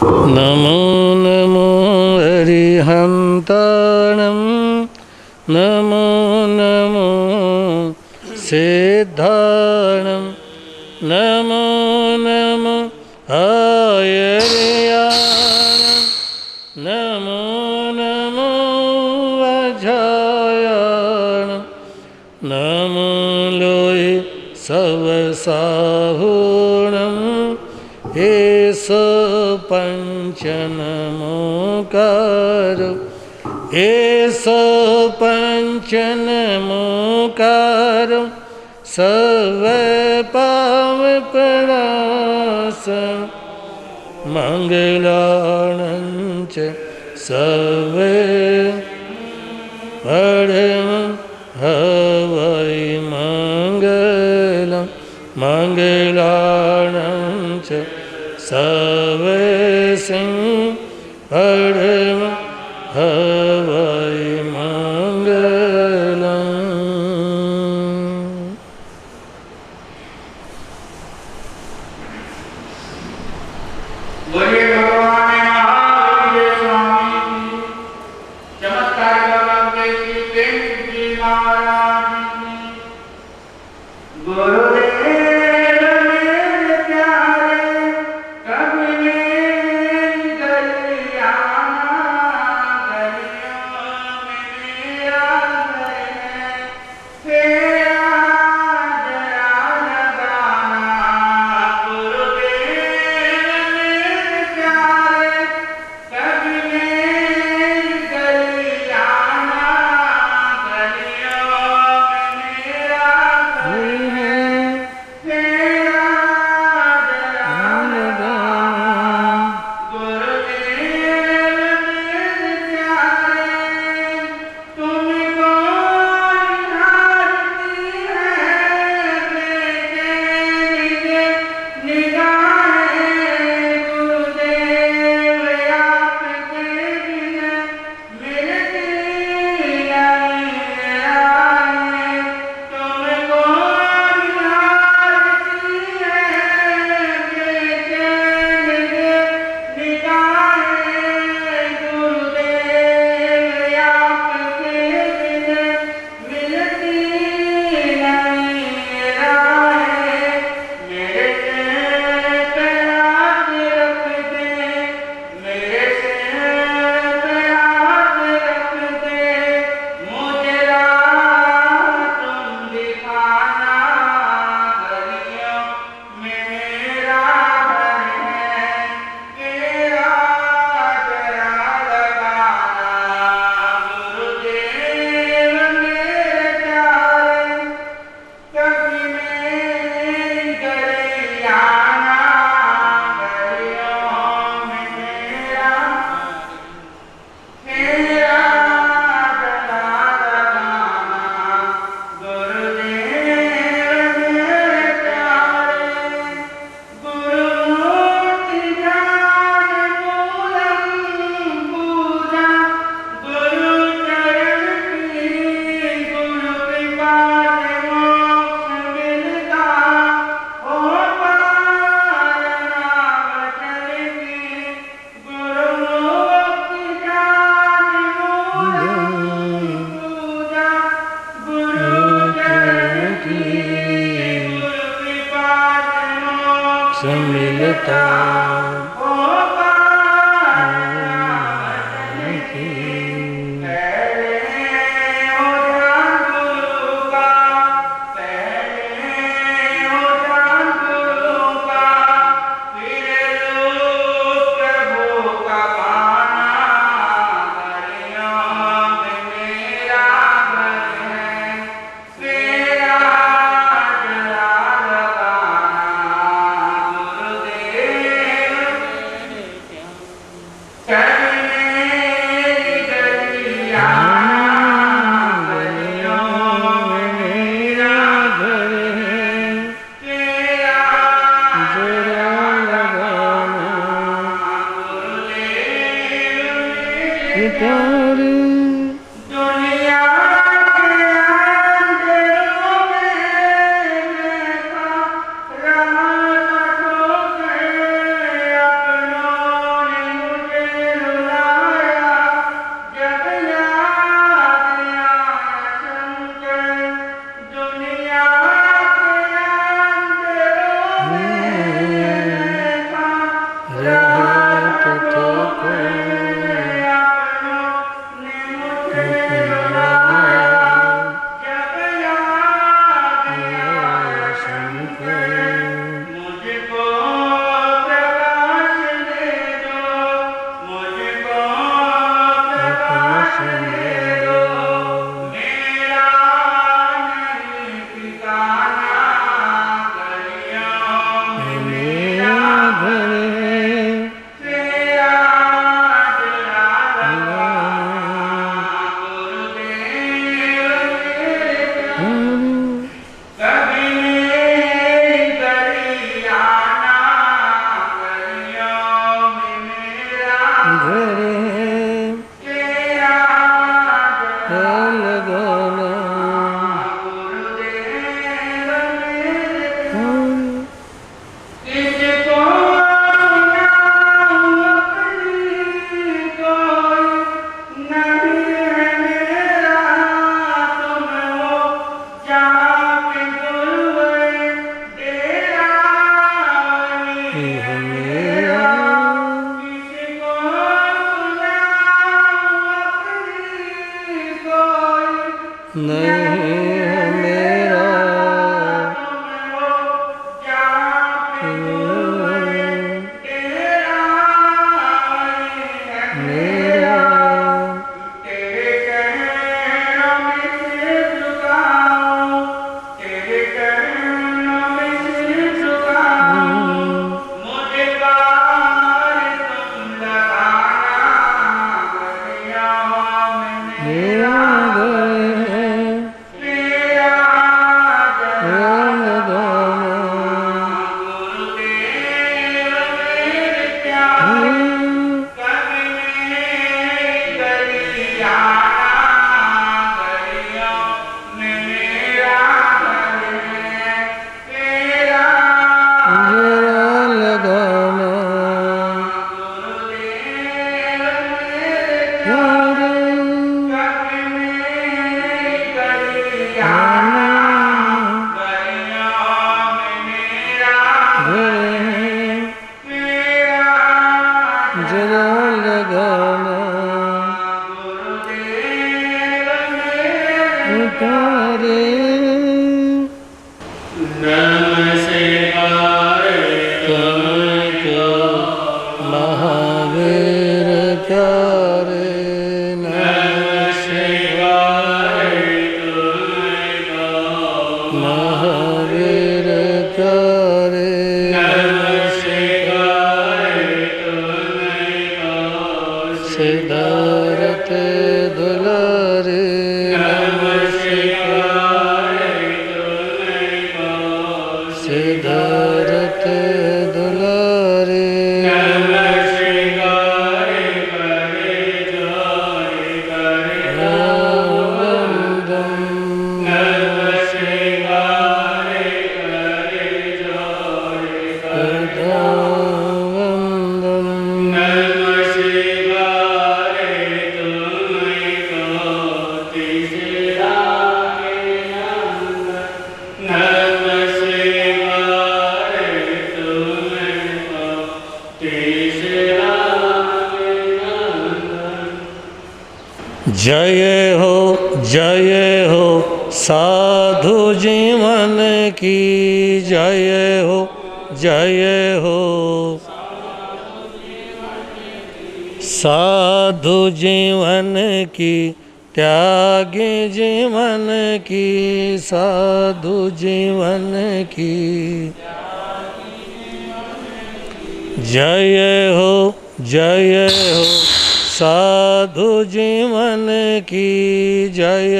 नमो नमो अरिहन्ताणं नमो नमो सिद्धाणं नमो नमो आयर्याणं नमो नमो अजायाणं नमो लोये सवसाहुणं एष पंचनमोकारो एष पंचनमोकारो सर्वपापप्रणाशनं मङ्गलानं च सर्वधर्मं हवै मङ्गलं मङ्गलानं च सर्वसिंहधर्मं हवै मङ्गलम्। बोलिए भगवान महावीर स्वामी चमत्कार बाबा के प्रेम जी महाराज गुरुदेव मेरे प्यारे कभी मेरी गलियाना गलियों में मेरा घर है तेरा जरा लगाना गुरुदेव मेरे प्यारे कभी मेरी गलियाना गलियों में मेरा घर है तेरा जरा लगाना गुरुदेव मेरे प्यारे तुमको निहारती है बेचैनी निगाहें गुरुदेव आपके बिना मिलती नहीं आए तुमको निहारती है बेचैनी निगाहें गुरुदेव आपके बिना मिलती नहीं आए मेरे सिर पे हाथ रख दे मेरे सिर पे हाथ रख दे मुझे राह तुम दिखाना गलियों में मेरा घर है तेरा जरा लगाना गुरुदेव मेरे प्यारे कभी मेरी गलियाना गलियों में मेरा तेरा जरा लगाना गुरुदेव मेरे प्यारे गुरुमूर्ति ज्ञान मूलम पूजा गुरु चरण की गुरु कृपा से मोक्ष मिलता हो पारना वचन की गुरुमूर्ति ज्ञान मूलम पूजा गुरु चरण की गुरु कृपा से मोक्ष मिलता हो पारना वचन की पहले हो ध्यान गुरु का पहले हो ध्यान गुरु का फिर रूप प्रभु का पाना गलियों में मेरा घर है तेरा जरा लगाना गुरुदेव तुमको महावीर प्यारे नमः शिवाय महावीर प्यारे सिद्धार्थ दुलारे सिद्धार्थ दुलारे जय हो साधु जीवन की जय हो साधु जीवन की त्यागी जीवन की साधु जीवन की जय हो साधु जीवन की जय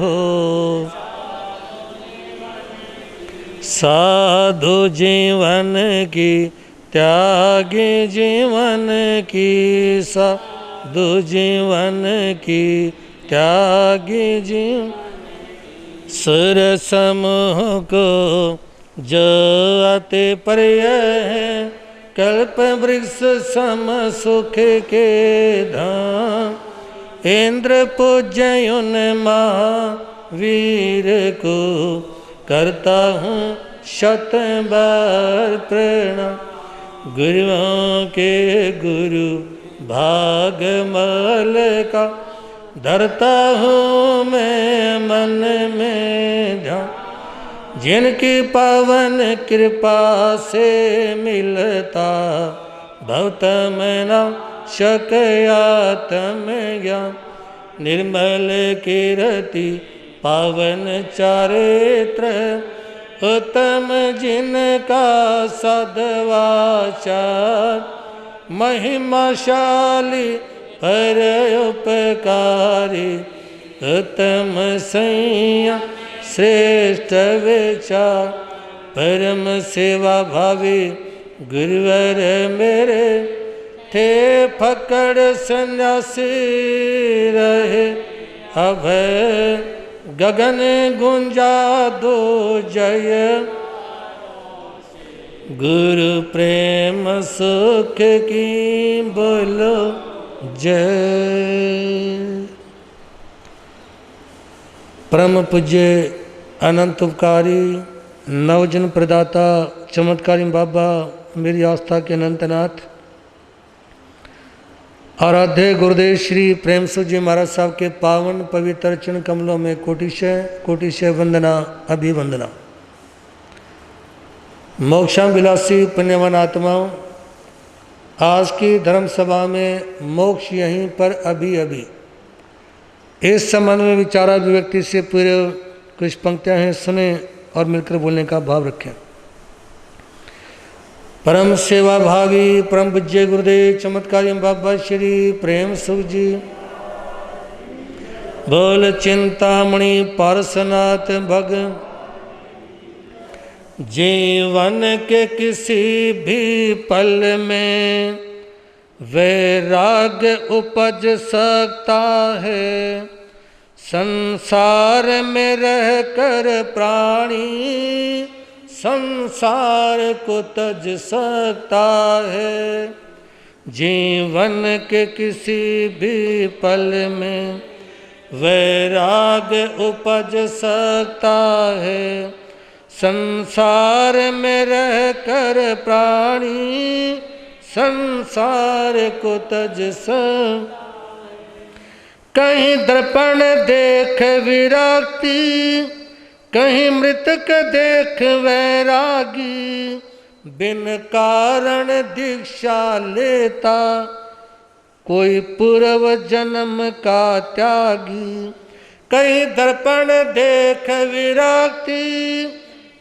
हो साधु जीवन की त्यागी जीवन की साधु जीवन की त्यागी जीवन सुर समूह को जो अति प्रिय है कल्प वृक्ष सम सुख के धाम इंद्र पूज्य उन महावीर को करता हूँ शत बार प्रणाम गुरुओं के गुरु भागमल का धरता हूँ मैं मन में ध्यान जिनकी पावन कृपा से मिलता भवतम नाम शकयातम ज्ञान निर्मल कीर्ति पावन चारित्र उत्तम जिनका सद्वाचार महिमाशाली पर उपकारी उत्तम सैया श्रेष्ठ विचार परम सेवा भावी गुरुवर मेरे थे फकड़ सन्यासी रहे अभय गगन गुंजा दो जय गुरु प्रेम सुख की बोलो जय। परम पूज्य अनंत उपकारी नवजन प्रदाता चमत्कारी बाबा मेरी आस्था के अनंतनाथ आराध्य गुरुदेव श्री प्रेम सुख जी महाराज साहब के पावन पवित्र चरण कमलों में कोटिशय वंदना अभिवंदना। मोक्षाम विलासी पुण्यवान आत्माओं, आज की धर्म सभा में मोक्ष यहीं पर अभी अभी इस संबंध में विचाराभिव्यक्ति से पूरे कुछ पंक्तियां हैं, सुने और मिलकर बोलने का भाव रखें। परम सेवा भावी परम पूज्य गुरुदेव चमत्कारी बाबा श्री प्रेम सुख जी बोल चिंतामणि पारसनाथ भग जीवन के किसी भी पल में वैराग्य उपज सकता है। संसार में रहकर प्राणी संसार को तज सकता है। जीवन के किसी भी पल में वैराग्य उपज सकता है। संसार में रहकर प्राणी संसार को तज सकता। कहीं दर्पण देख विरक्ति कहीं मृतक देख वैरागी, बिन कारण दीक्षा लेता, कोई पूर्व जन्म का त्यागी। कहीं दर्पण देख विरक्ति,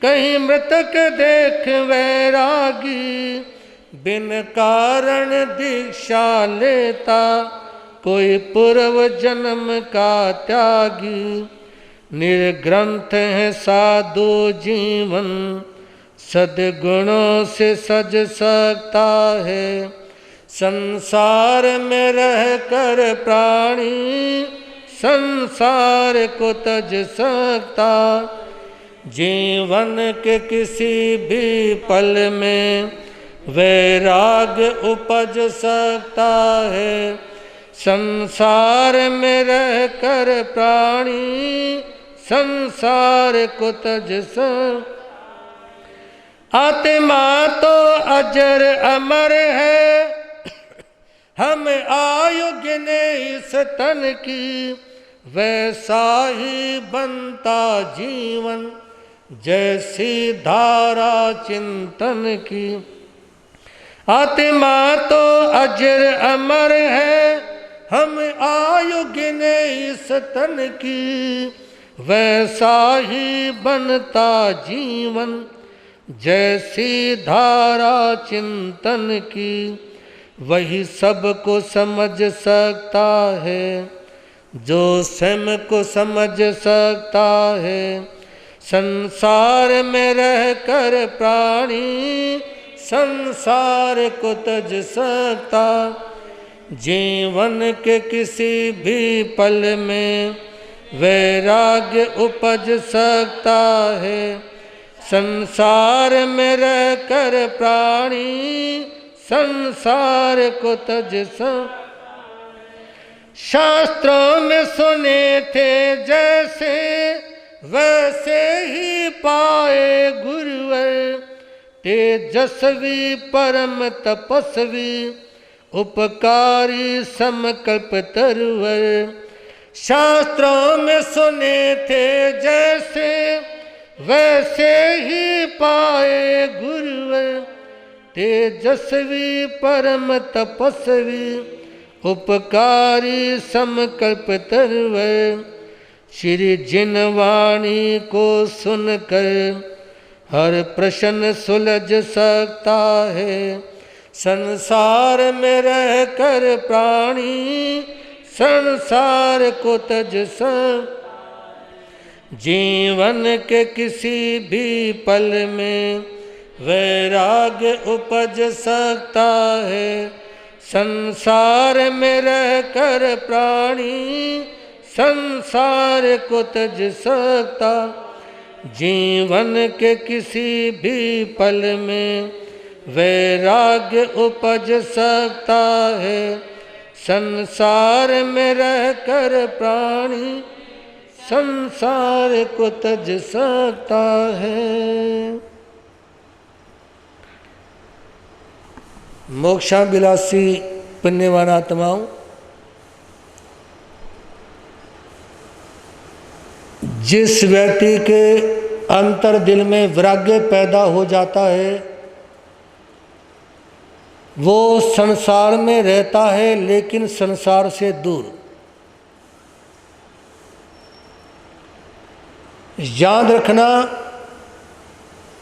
कहीं मृतक देख वैरागी, बिन कारण दीक्षा लेता, कोई पूर्व जन्म का त्यागी। निर्ग्रंथ है साधु जीवन, सद्गुणों से सज सकता है, संसार में रह कर प्राणी, संसार को तज सकता। जीवन के किसी भी पल में वैराग्य उपज सकता है, संसार में रह कर प्राणी, संसार को तज सकता। आत्मा तो अजर अमर है, हम आयु गिने इस तन की, वैसा ही बनता जीवन, जैसी धारा चिंतन की। आत्मा तो अजर अमर है, हम आयु गिने इस तन की, वैसा ही बनता जीवन, जैसी धारा चिंतन की। वही सबको समझ सकता है, जो स्वयं को समझ सकता है, संसार में रह कर प्राणी, संसार को तज सकता। जीवन के किसी भी पल में वैराग्य उपज सकता है, संसार में रह कर प्राणी, संसार को तज सकता। शास्त्रों में सुने थे जैसे, वैसे ही पाए गुरुवर, तेजस्वी परम तपस्वी, उपकारी समकल्प तरुवर। शास्त्रों में सुने थे जैसे, वैसे ही पाए गुरुवर, तेजस्वी परम तपस्वी, उपकारी समकल्प तरुवर। श्री जिन वाणी को सुनकर हर प्रश्न सुलझ सकता है, संसार में रह कर प्राणी, संसार को तज सकता। जीवन के किसी भी पल में वैराग्य उपज सकता है, संसार में रह कर प्राणी, संसार को तज सकता। जीवन के किसी भी पल में वैराग्य उपज सकता है, संसार में रह कर प्राणी, संसार को तज सकता है। मोक्षाभिलाषी पुण्यवान आत्माओं, जिस व्यक्ति के अंतर दिल में वैराग्य पैदा हो जाता है, वो संसार में रहता है लेकिन संसार से दूर। याद रखना,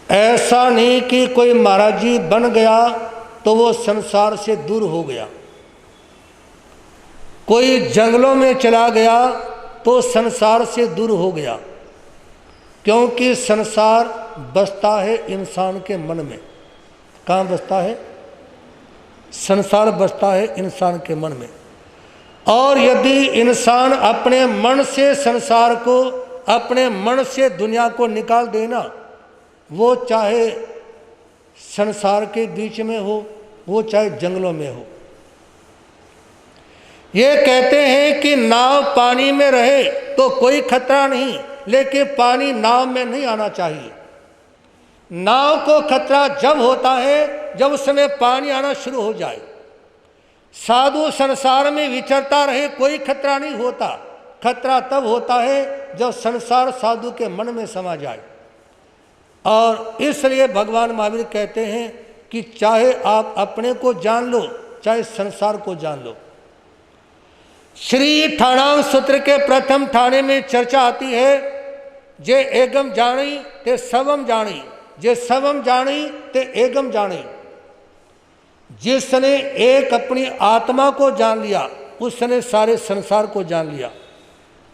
ऐसा नहीं कि कोई महाराज जी बन गया तो वो संसार से दूर हो गया, कोई जंगलों में चला गया तो संसार से दूर हो गया, क्योंकि संसार बसता है इंसान के मन में। कहाँ बसता है? संसार बसता है इंसान के मन में। और यदि इंसान अपने मन से संसार को, अपने मन से दुनिया को निकाल देना, वो चाहे संसार के बीच में हो, वो चाहे जंगलों में हो। ये कहते हैं कि नाव पानी में रहे तो कोई खतरा नहीं, लेकिन पानी नाव में नहीं आना चाहिए। नाव को खतरा जब होता है जब उसमें पानी आना शुरू हो जाए। साधु संसार में विचरता रहे, कोई खतरा नहीं होता, खतरा तब होता है जब संसार साधु के मन में समा जाए। और इसलिए भगवान महावीर कहते हैं कि चाहे आप अपने को जान लो, चाहे संसार को जान लो। श्री ठाणाम सूत्र के प्रथम ठाणे में चर्चा आती है, जे एगम जानी ते सबम जानी, जे सबम जानी ते एगम जानी। जिसने एक अपनी आत्मा को जान लिया उसने सारे संसार को जान लिया,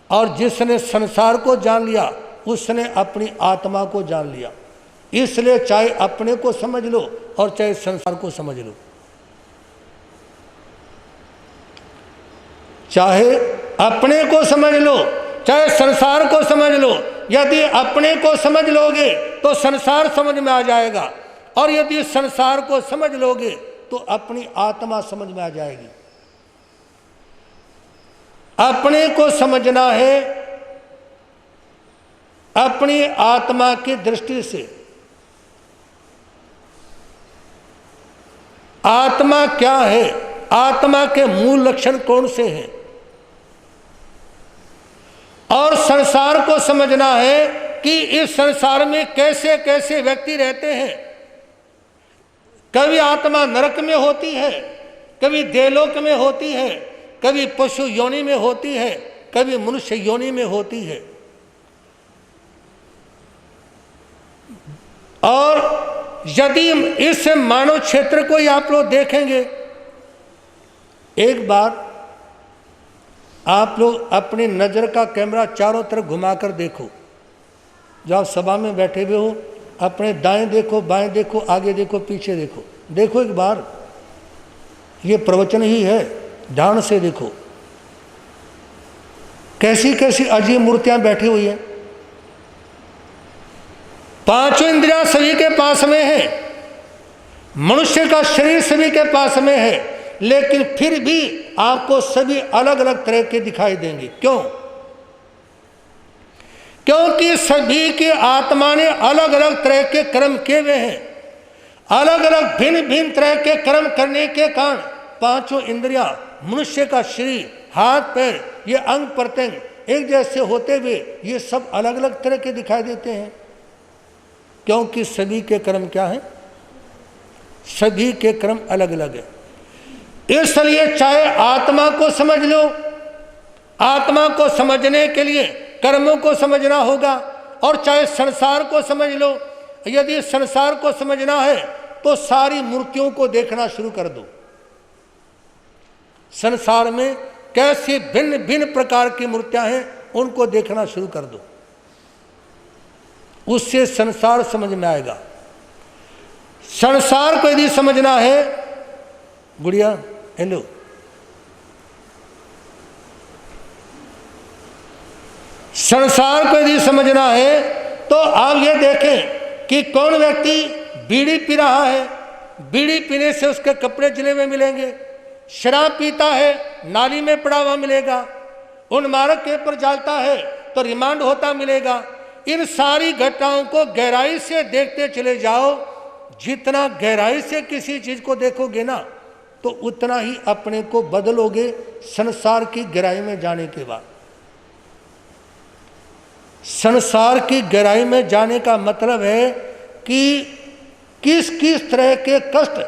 और जिसने संसार को जान लिया उसने अपनी आत्मा को जान लिया। इसलिए चाहे अपने को समझ लो और चाहे संसार को समझ लो, चाहे अपने को समझ लो चाहे संसार को समझ लो। यदि अपने को समझ लोगे तो संसार समझ में आ जाएगा, और यदि संसार को समझ लोगे तो अपनी आत्मा समझ में आ जाएगी। अपने को समझना है अपनी आत्मा की दृष्टि से। आत्मा क्या है, आत्मा के मूल लक्षण कौन से हैं, और संसार को समझना है कि इस संसार में कैसे कैसे व्यक्ति रहते हैं। कभी आत्मा नरक में होती है, कभी देवलोक में होती है, कभी पशु योनि में होती है, कभी मनुष्य योनि में होती है। और यदि इस मानव क्षेत्र को ही आप लोग देखेंगे, एक बार आप लोग अपनी नज़र का कैमरा चारों तरफ घुमाकर देखो। जब आप सभा में बैठे हुए हो, अपने दाएं देखो, बाएं देखो, आगे देखो, पीछे देखो। देखो एक बार, ये प्रवचन ही है, ध्यान से देखो। कैसी कैसी अजीब मूर्तियां बैठी हुई हैं। पांचों इंद्रियां सभी के पास में है, मनुष्य का शरीर सभी के पास में है, लेकिन फिर भी आपको सभी अलग अलग तरह के दिखाई देंगे। क्यों? क्योंकि सभी की आत्मा ने अलग अलग तरह के कर्म किए हुए हैं। अलग अलग भिन्न भिन्न तरह के कर्म करने के कारण पांचों इंद्रियां, मनुष्य का शरीर, हाथ पैर, ये अंग प्रत्यंग एक जैसे होते हुए ये सब अलग अलग तरह के दिखाई देते हैं। क्योंकि सभी के कर्म क्या हैं? सभी के कर्म अलग अलग है। इसलिए चाहे आत्मा को समझ लो, आत्मा को समझने के लिए कर्मों को समझना होगा, और चाहे संसार को समझ लो। यदि संसार को समझना है तो सारी मूर्तियों को देखना शुरू कर दो। संसार में कैसी भिन्न भिन्न प्रकार की मूर्तियां हैं, उनको देखना शुरू कर दो। उससे संसार समझ में आएगा। संसार को यदि समझना है, गुड़िया हेलो, संसार को यदि समझना है तो आप ये देखें कि कौन व्यक्ति बीड़ी पी रहा है, बीड़ी पीने से उसके कपड़े जले हुए मिलेंगे। शराब पीता है, नाली में पड़ा हुआ मिलेगा। उन्मारक के पर जाता है तो रिमांड होता मिलेगा। इन सारी घटनाओं को गहराई से देखते चले जाओ। जितना गहराई से किसी चीज को देखोगे ना, तो उतना ही अपने को बदलोगे संसार की गहराई में जाने के बाद। संसार की गहराई में जाने का मतलब है कि किस किस तरह के कष्ट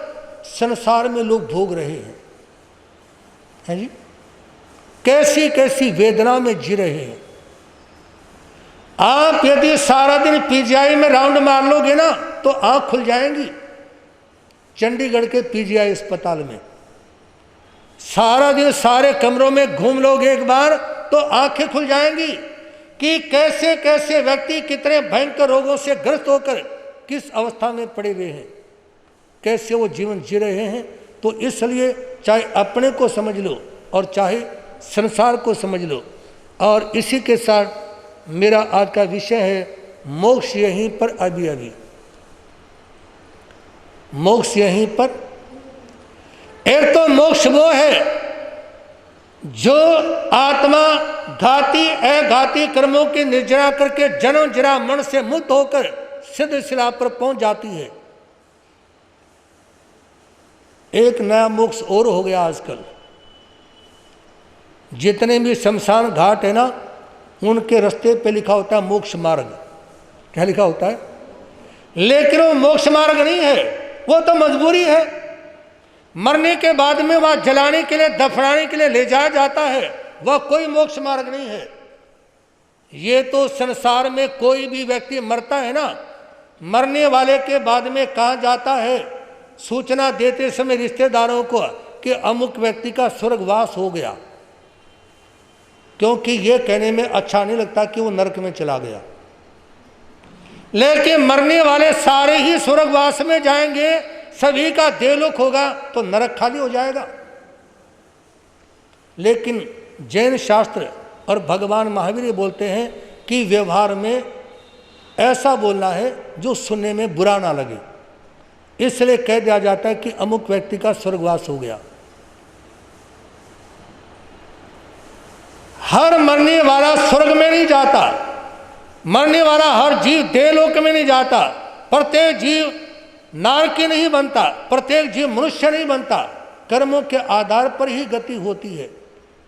संसार में लोग भोग रहे हैं जी, कैसी कैसी वेदना में जी रहे हैं। आप यदि सारा दिन पीजीआई में राउंड मार लोगे ना तो आंख खुल जाएंगी। चंडीगढ़ के पीजीआई अस्पताल में सारा दिन सारे कमरों में घूम लोगे एक बार तो आंखें खुल जाएंगी कि कैसे कैसे व्यक्ति कितने भयंकर रोगों से ग्रस्त होकर किस अवस्था में पड़े हुए हैं, कैसे वो जीवन जी रहे हैं। तो इसलिए चाहे अपने को समझ लो और चाहे संसार को समझ लो। और इसी के साथ मेरा आज का विषय है मोक्ष यहीं पर अभी अभी। मोक्ष यहीं पर। एक तो मोक्ष वो है जो आत्मा घाती अघाती कर्मों की निर्जरा करके जन्म जरा मन से मुक्त होकर सिद्ध शिला पर पहुंच जाती है। एक नया मोक्ष और हो गया आजकल, जितने भी शमशान घाट है ना, उनके रास्ते पे लिखा होता है मोक्ष मार्ग। क्या लिखा होता है? लेकिन वो मोक्ष मार्ग नहीं है, वो तो मजबूरी है। मरने के बाद में वह जलाने के लिए, दफनाने के लिए ले जाया जाता है, वह कोई मोक्ष मार्ग नहीं है। ये तो संसार में कोई भी व्यक्ति मरता है ना, मरने वाले के बाद में कहा जाता है, सूचना देते समय रिश्तेदारों को कि अमुक व्यक्ति का स्वर्गवास हो गया, क्योंकि ये कहने में अच्छा नहीं लगता कि वो नरक में चला गया। लेकिन मरने वाले सारे ही स्वर्गवास में जाएंगे, सभी का देहलोक होगा, तो नरक खाली हो जाएगा। लेकिन जैन शास्त्र और भगवान महावीर बोलते हैं कि व्यवहार में ऐसा बोलना है जो सुनने में बुरा ना लगे, इसलिए कह दिया जाता है कि अमुक व्यक्ति का स्वर्गवास हो गया। हर मरने वाला स्वर्ग में नहीं जाता, मरने वाला हर जीव देवलोक में नहीं जाता, प्रत्येक जीव नारकी नहीं बनता, प्रत्येक जीव मनुष्य नहीं बनता, कर्मों के आधार पर ही गति होती है।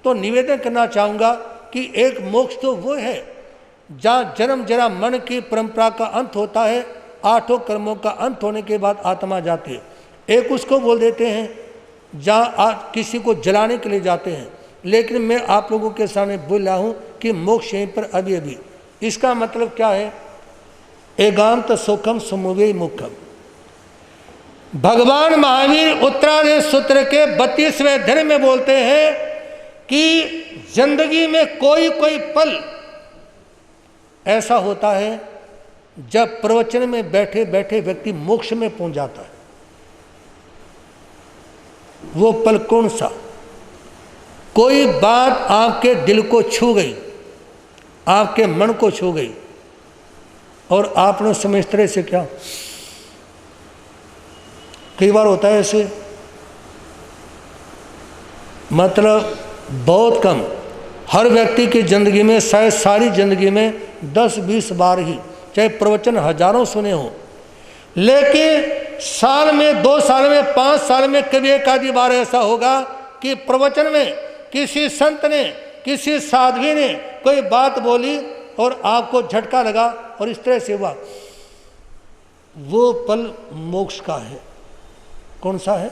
तो निवेदन करना चाहूँगा कि एक मोक्ष तो वो है जहाँ जन्म जरा मन की परंपरा का अंत होता है, 8 कर्मों का अंत होने के बाद आत्मा जाती है। एक उसको बोल देते हैं जहाँ किसी को जलाने के लिए जाते हैं, लेकिन मैं आप लोगों के सामने बोल रहा हूँ कि मोक्ष यहीं पर अभी अभी। इसका मतलब क्या है? एकांत सुखम समुवे मुखम। भगवान महावीर उत्तरादेश सूत्र के 32वें अध्याय में बोलते हैं कि जिंदगी में कोई कोई पल ऐसा होता है जब प्रवचन में बैठे बैठे व्यक्ति मोक्ष में पहुंच जाता है। वो पल कौन सा? कोई बात आपके दिल को छू गई, आपके मन को छू गई, और आपने समझ तरह से क्या, कई बार होता है ऐसे, मतलब बहुत कम, हर व्यक्ति की ज़िंदगी में, शायद सारी ज़िंदगी में 10-20 बार ही, चाहे प्रवचन हजारों सुने हो, लेकिन साल में, 2 साल में, 5 साल में कभी एक आधी बार ऐसा होगा कि प्रवचन में किसी संत ने, किसी साध्वी ने कोई बात बोली और आपको झटका लगा और इस तरह से हुआ। वो पल मोक्ष का है। कौन सा है?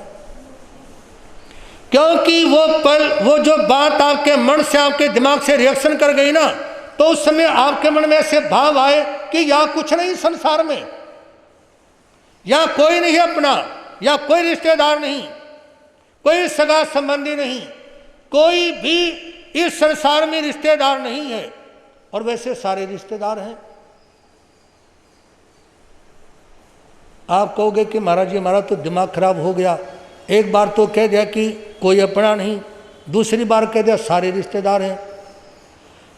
क्योंकि वो पल, वो जो बात आपके मन से, आपके दिमाग से रिएक्शन कर गई ना, तो उस समय आपके मन में ऐसे भाव आए कि यहाँ कुछ नहीं संसार में, यहाँ कोई नहीं अपना, या कोई रिश्तेदार नहीं, कोई सगा संबंधी नहीं, कोई भी इस संसार में रिश्तेदार नहीं है, और वैसे सारे रिश्तेदार हैं। आप कहोगे कि महाराज जी हमारा तो दिमाग खराब हो गया, एक बार तो कह दिया कि कोई अपना नहीं, दूसरी बार कह दिया सारे रिश्तेदार हैं,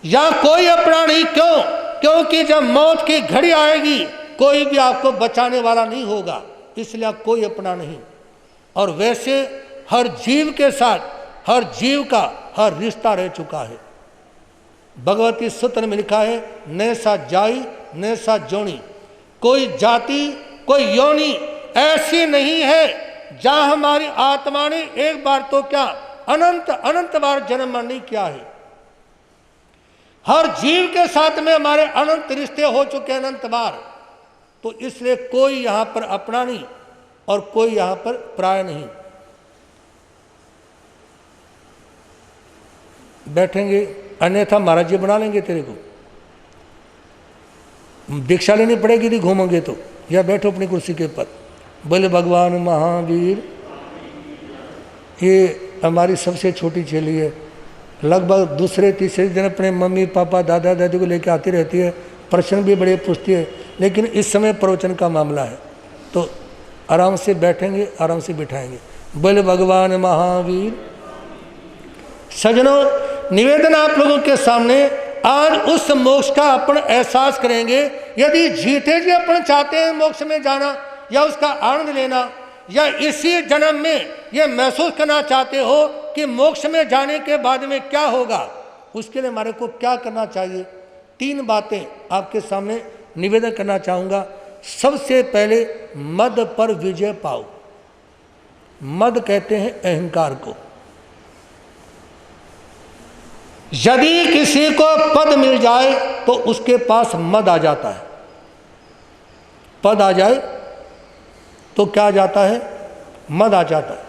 या कोई अपना नहीं। क्यों? क्योंकि जब मौत की घड़ी आएगी कोई भी आपको बचाने वाला नहीं होगा, इसलिए कोई अपना नहीं। और वैसे हर जीव के साथ, हर जीव का हर रिश्ता रह चुका है। भगवती सूत्र में लिखा है, न सा जाई न सा जोनी, कोई जाति, कोई योनि ऐसी नहीं है जहां हमारी आत्मा ने एक बार तो क्या, अनंत अनंत बार जन्म नहीं किया है। हर जीव के साथ में हमारे अनंत रिश्ते हो चुके हैं, अनंत बार। तो इसलिए कोई यहां पर अपना नहीं और कोई यहां पर पराया नहीं। बैठेंगे, अन्यथा महाराज जी बना लेंगे तेरे को, दीक्षा लेनी पड़ेगी यदि घूमोगे तो, या बैठो अपनी कुर्सी के ऊपर। बोले भगवान महावीर। ये हमारी सबसे छोटी चेली है, लगभग दूसरे तीसरे दिन अपने मम्मी पापा दादा दादी को लेकर आती रहती है, प्रश्न भी बड़े पूछती है, लेकिन इस समय प्रवचन का मामला है तो आराम से बैठेंगे, आराम से बिठाएंगे। बोले भगवान महावीर। सजनों, निवेदन आप लोगों के सामने, आज उस मोक्ष का अपन एहसास करेंगे। यदि जीते जी अपन चाहते हैं मोक्ष में जाना या उसका आनंद लेना, या इसी जन्म में यह महसूस करना चाहते हो कि मोक्ष में जाने के बाद में क्या होगा, उसके लिए हमारे को क्या करना चाहिए, 3 बातें आपके सामने निवेदन करना चाहूँगा। सबसे पहले, मद पर विजय पाओ। मद कहते हैं अहंकार को। यदि किसी को पद मिल जाए तो उसके पास मद आ जाता है। पद आ जाए तो क्या आ जाता है? मद आ जाता है,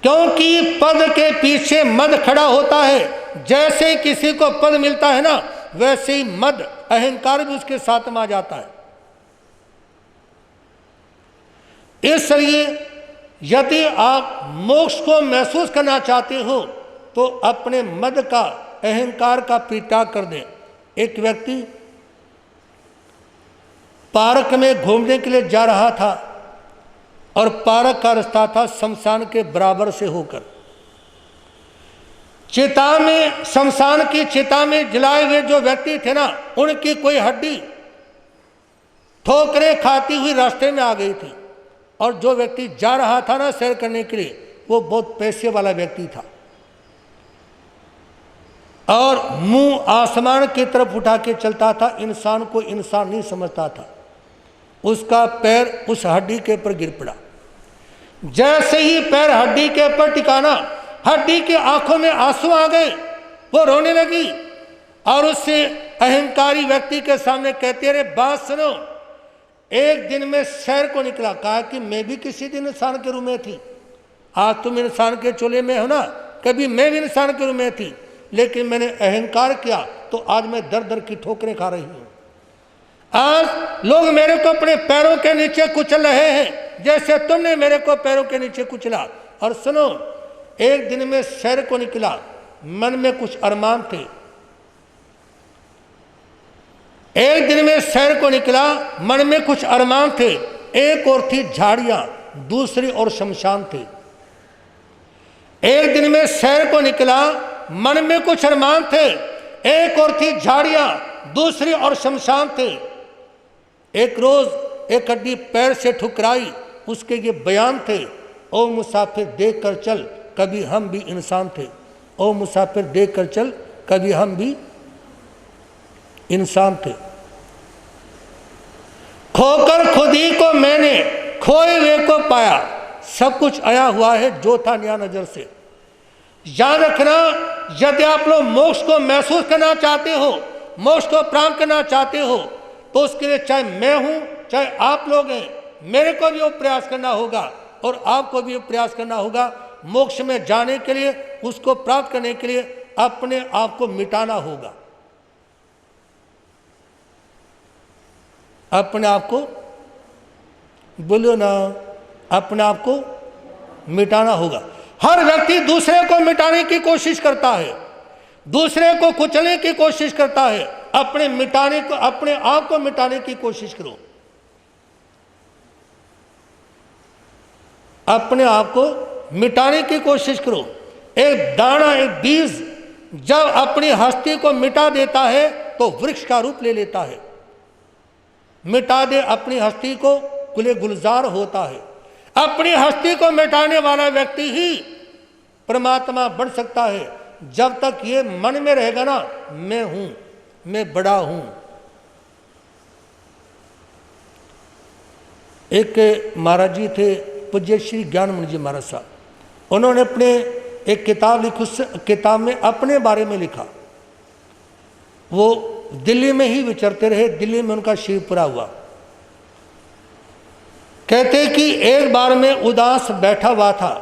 क्योंकि पद के पीछे मद खड़ा होता है। जैसे किसी को पद मिलता है ना, वैसे ही मद, अहंकार भी उसके साथ में आ जाता है। इसलिए यदि आप मोक्ष को महसूस करना चाहते हो तो अपने मद का, अहंकार का परित्याग कर दें। एक व्यक्ति पार्क में घूमने के लिए जा रहा था और पार्क का रास्ता था शमशान के बराबर से होकर। चिता में, शमशान की चिता में जलाए हुए जो व्यक्ति थे ना, उनकी कोई हड्डी ठोकरें खाती हुई रास्ते में आ गई थी। और जो व्यक्ति जा रहा था ना सैर करने के लिए, वो बहुत पैसे वाला व्यक्ति था और मुंह आसमान की तरफ उठा के चलता था। इंसान को इंसान नहीं समझता था। उसका पैर उस हड्डी के ऊपर गिर पड़ा। जैसे ही पैर हड्डी के ऊपर टिकाना, हड्डी की आंखों में आंसू आ गए। वो रोने लगी और उससे अहंकारी व्यक्ति के सामने कहते रहे, बात सुनो, एक दिन में शहर को निकला। कहा कि मैं भी किसी दिन इंसान के रूप में थी। आज तुम इंसान के चोले में हो ना, कभी मैं भी इंसान के रूप में थी, लेकिन मैंने अहंकार किया तो आज मैं दर दर की ठोकरें खा रही हूं। आज लोग मेरे को अपने पैरों के नीचे कुचल रहे हैं, जैसे तुमने मेरे को पैरों के नीचे कुचला। और सुनो, एक दिन में शहर को निकला, मन में कुछ अरमान थे। एक दिन में शहर को निकला, मन में कुछ अरमान थे। एक और थी झाड़ियां, दूसरी और शमशान थे। एक दिन में शहर को निकला, मन में कुछ अरमान थे। एक और थी झाड़ियां, दूसरी और शमशान थे। एक रोज एक हड्डी पैर से ठुकराई। उसके ये बयान थे, ओ मुसाफिर देख कर चल, कभी हम भी इंसान थे। ओ मुसाफिर देख कर चल, कभी हम भी इंसान थे। खोकर खुदी को मैंने, खोए हुए को पाया। सब कुछ आया हुआ है जो था नया नजर से। याद रखना, यदि आप लोग मोक्ष को महसूस करना चाहते हो, मोक्ष को प्राप्त करना चाहते हो, तो उसके लिए चाहे मैं हूं, चाहे आप लोग हैं, मेरे को भी वो प्रयास करना होगा और आपको भी वो प्रयास करना होगा। मोक्ष में जाने के लिए, उसको प्राप्त करने के लिए अपने आप को मिटाना होगा। अपने आप को, बोलो ना, अपने आप को मिटाना होगा। हर व्यक्ति दूसरे को मिटाने की कोशिश करता है, दूसरे को कुचलने की कोशिश करता है। अपने मिटाने को, अपने आप को मिटाने की कोशिश करो। अपने आप को मिटाने की कोशिश करो। एक दाना, एक बीज जब अपनी हस्ती को मिटा देता है तो वृक्ष का रूप ले लेता है। मिटा दे अपनी हस्ती को, गुले गुलजार होता है। अपनी हस्ती को मिटाने वाला व्यक्ति ही परमात्मा बन सकता है। जब तक ये मन में रहेगा ना, मैं हूं, मैं बड़ा हूं। एक महाराज जी थे, पूज्य श्री ज्ञानमणि जी महाराज साहब। उन्होंने अपने एक किताब लिखी, उस किताब में अपने बारे में लिखा। वो दिल्ली में ही विचरते रहे, दिल्ली में उनका शिव पूरा हुआ। कहते कि एक बार में उदास बैठा हुआ था,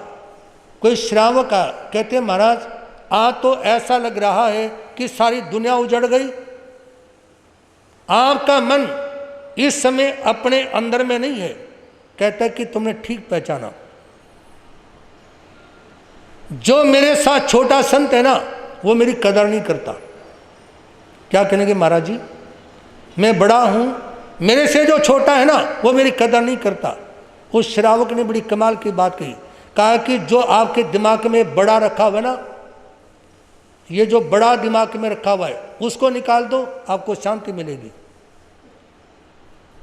कोई श्रावक आया। कहते महाराज, आज तो ऐसा लग रहा है कि सारी दुनिया उजड़ गई। आपका मन इस समय अपने अंदर में नहीं है। कहता कि तुमने ठीक पहचाना। जो मेरे साथ छोटा संत है ना, वो मेरी कदर नहीं करता। क्या कहेंगे महाराज जी, मैं बड़ा हूं, मेरे से जो छोटा है ना, वो मेरी कदर नहीं करता। उस श्रावक ने बड़ी कमाल की बात कही। कहा कि जो आपके दिमाग में बड़ा रखा हुआ है ना, ये जो बड़ा दिमाग में रखा हुआ है, उसको निकाल दो, आपको शांति मिलेगी।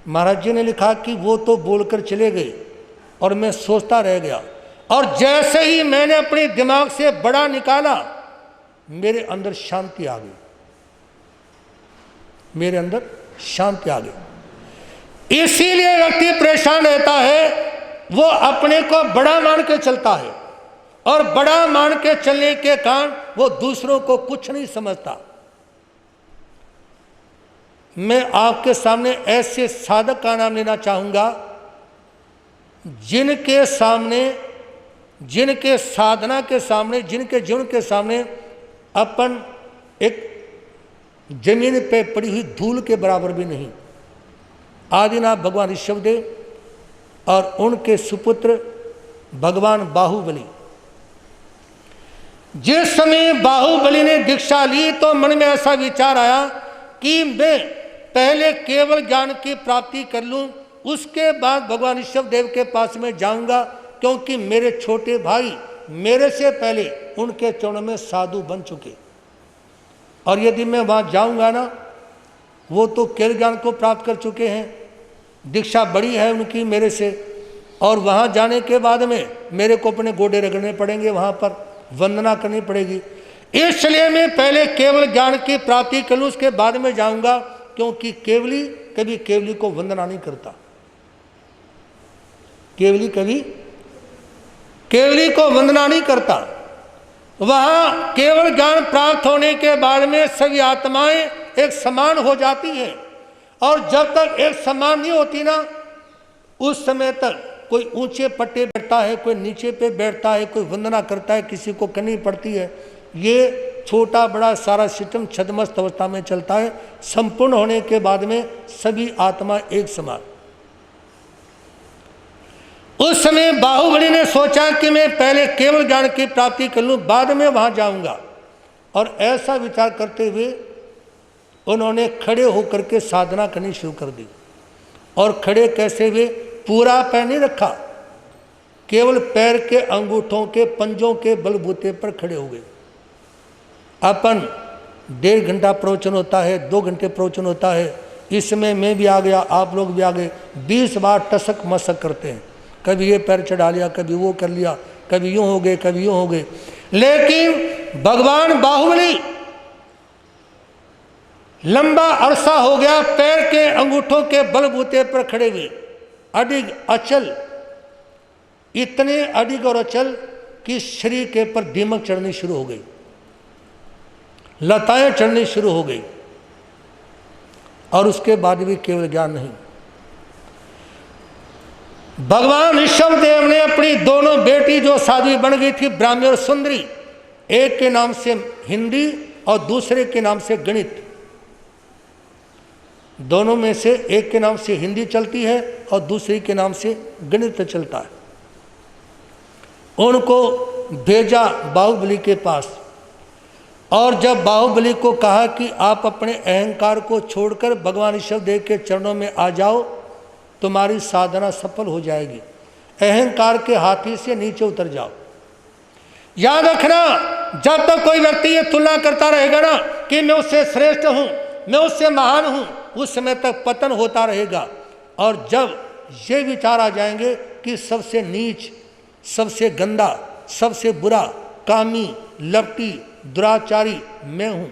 महाराज जी ने लिखा कि वो तो बोलकर चले गए और मैं सोचता रह गया। और जैसे ही मैंने अपने दिमाग से बड़ा निकाला, मेरे अंदर शांति आ गई। मेरे अंदर शांति आ गई। इसीलिए व्यक्ति परेशान रहता है, वो अपने को बड़ा मान के चलता है। और बड़ा मान के चलने के कारण वो दूसरों को कुछ नहीं समझता। मैं आपके सामने ऐसे साधक का नाम लेना चाहूँगा जिनके सामने, जिनके साधना के सामने, जिनके जीवन के सामने अपन एक जमीन पे पड़ी हुई धूल के बराबर भी नहीं। आदिनाथ भगवान ऋषभदेव और उनके सुपुत्र भगवान बाहुबली। जिस समय बाहुबली ने दीक्षा ली तो मन में ऐसा विचार आया कि मैं पहले केवल ज्ञान की प्राप्ति कर लूं, उसके बाद भगवान ऋषभदेव के पास में जाऊंगा, क्योंकि मेरे छोटे भाई मेरे से पहले उनके चरणों में साधु बन चुके, और यदि मैं वहाँ जाऊंगा ना, वो तो केवल ज्ञान को प्राप्त कर चुके हैं, दीक्षा बड़ी है उनकी मेरे से, और वहाँ जाने के बाद में मेरे को अपने गोडे रगड़ने पड़ेंगे, वहाँ पर वंदना करनी पड़ेगी। इसलिए मैं पहले केवल ज्ञान की प्राप्ति कर लूँ, उसके बाद में जाऊंगा, क्योंकि केवली कभी केवली को वंदना नहीं करता। केवली कभी केवली को वंदना नहीं करता। वहाँ केवल ज्ञान प्राप्त होने के बाद में सभी आत्माएं एक समान हो जाती हैं, और जब तक एक समान नहीं होती ना, उस समय तक कोई ऊंचे पट्टे बैठता है, कोई नीचे पे बैठता है, कोई वंदना करता है, किसी को करनी पड़ती है। ये छोटा बड़ा सारा सिस्टम छद्मस्त अवस्था में चलता है। संपूर्ण होने के बाद में सभी आत्मा एक समान। उस समय बाहुबली ने सोचा कि मैं पहले केवल ज्ञान की प्राप्ति कर लूँ, बाद में वहाँ जाऊँगा, और ऐसा विचार करते हुए उन्होंने खड़े होकर के साधना करनी शुरू कर दी। और खड़े कैसे हुए? पूरा पैर नहीं रखा, केवल पैर के अंगूठों के पंजों के बलबूते पर खड़े हो गए। अपन 1.5 घंटा प्रवचन होता है, 2 घंटे प्रवचन होता है, इसमें मैं भी आ गया, आप लोग भी आ गए, 20 बार टसक मसक करते हैं, कभी ये पैर चढ़ा लिया, कभी वो कर लिया, कभी यूं हो गए, कभी यूं हो गए। लेकिन भगवान बाहुबली लंबा अरसा हो गया पैर के अंगूठों के बलबूते पर खड़े हुए, अडिग अचल, इतने अडिग और अचल कि शरीर के पर दीमक चढ़नी शुरू हो गई, लताएं चढ़नी शुरू हो गई, और उसके बाद भी केवल ज्ञान नहीं। भगवान ऋषभदेव ने अपनी दोनों बेटी जो साध्वी बन गई थी, ब्राह्मी और सुंदरी, एक के नाम से हिंदी और दूसरे के नाम से गणित, दोनों में से एक के नाम से हिंदी चलती है और दूसरी के नाम से गणित चलता है। उनको भेजा बाहुबली के पास, और जब बाहुबली को कहा कि आप अपने अहंकार को छोड़कर भगवान ऋषभदेव के चरणों में आ जाओ, तुम्हारी साधना सफल हो जाएगी, अहंकार के हाथी से नीचे उतर जाओ। याद रखना, जब तक कोई व्यक्ति ये तुलना करता रहेगा ना कि मैं उससे श्रेष्ठ हूँ, मैं उससे महान हूँ, उस समय तक पतन होता रहेगा। और जब ये विचार आ जाएंगे कि सबसे नीच, सबसे गंदा, सबसे बुरा, कामी, लपटी, दुराचारी मैं हूँ,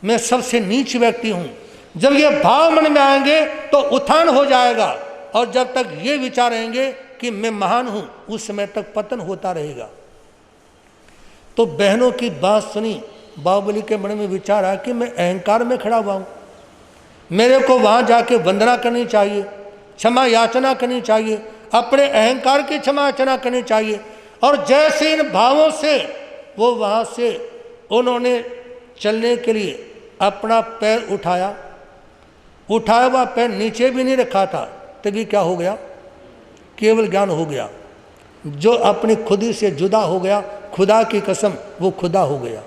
मैं सबसे नीच व्यक्ति हूँ, जब ये भाव मन में आएंगे तो उत्थान हो जाएगा। और जब तक ये विचार रहेंगे कि मैं महान हूँ, उस समय तक पतन होता रहेगा। तो बहनों की बात सुनी, बाहुबली के मन में विचार आया कि मैं अहंकार में खड़ा हुआ हूँ, मेरे को वहाँ जाके वंदना करनी चाहिए, क्षमा याचना करनी चाहिए, अपने अहंकार की क्षमा याचना करनी चाहिए। और जैसे इन भावों से वो वहाँ से उन्होंने चलने के लिए अपना पैर उठाया, उठाया हुआ पैर नीचे भी नहीं रखा था, तभी क्या हो गया? केवल ज्ञान हो गया। जो अपनी खुदी से जुदा हो गया, खुदा की कसम वो खुदा हो गया।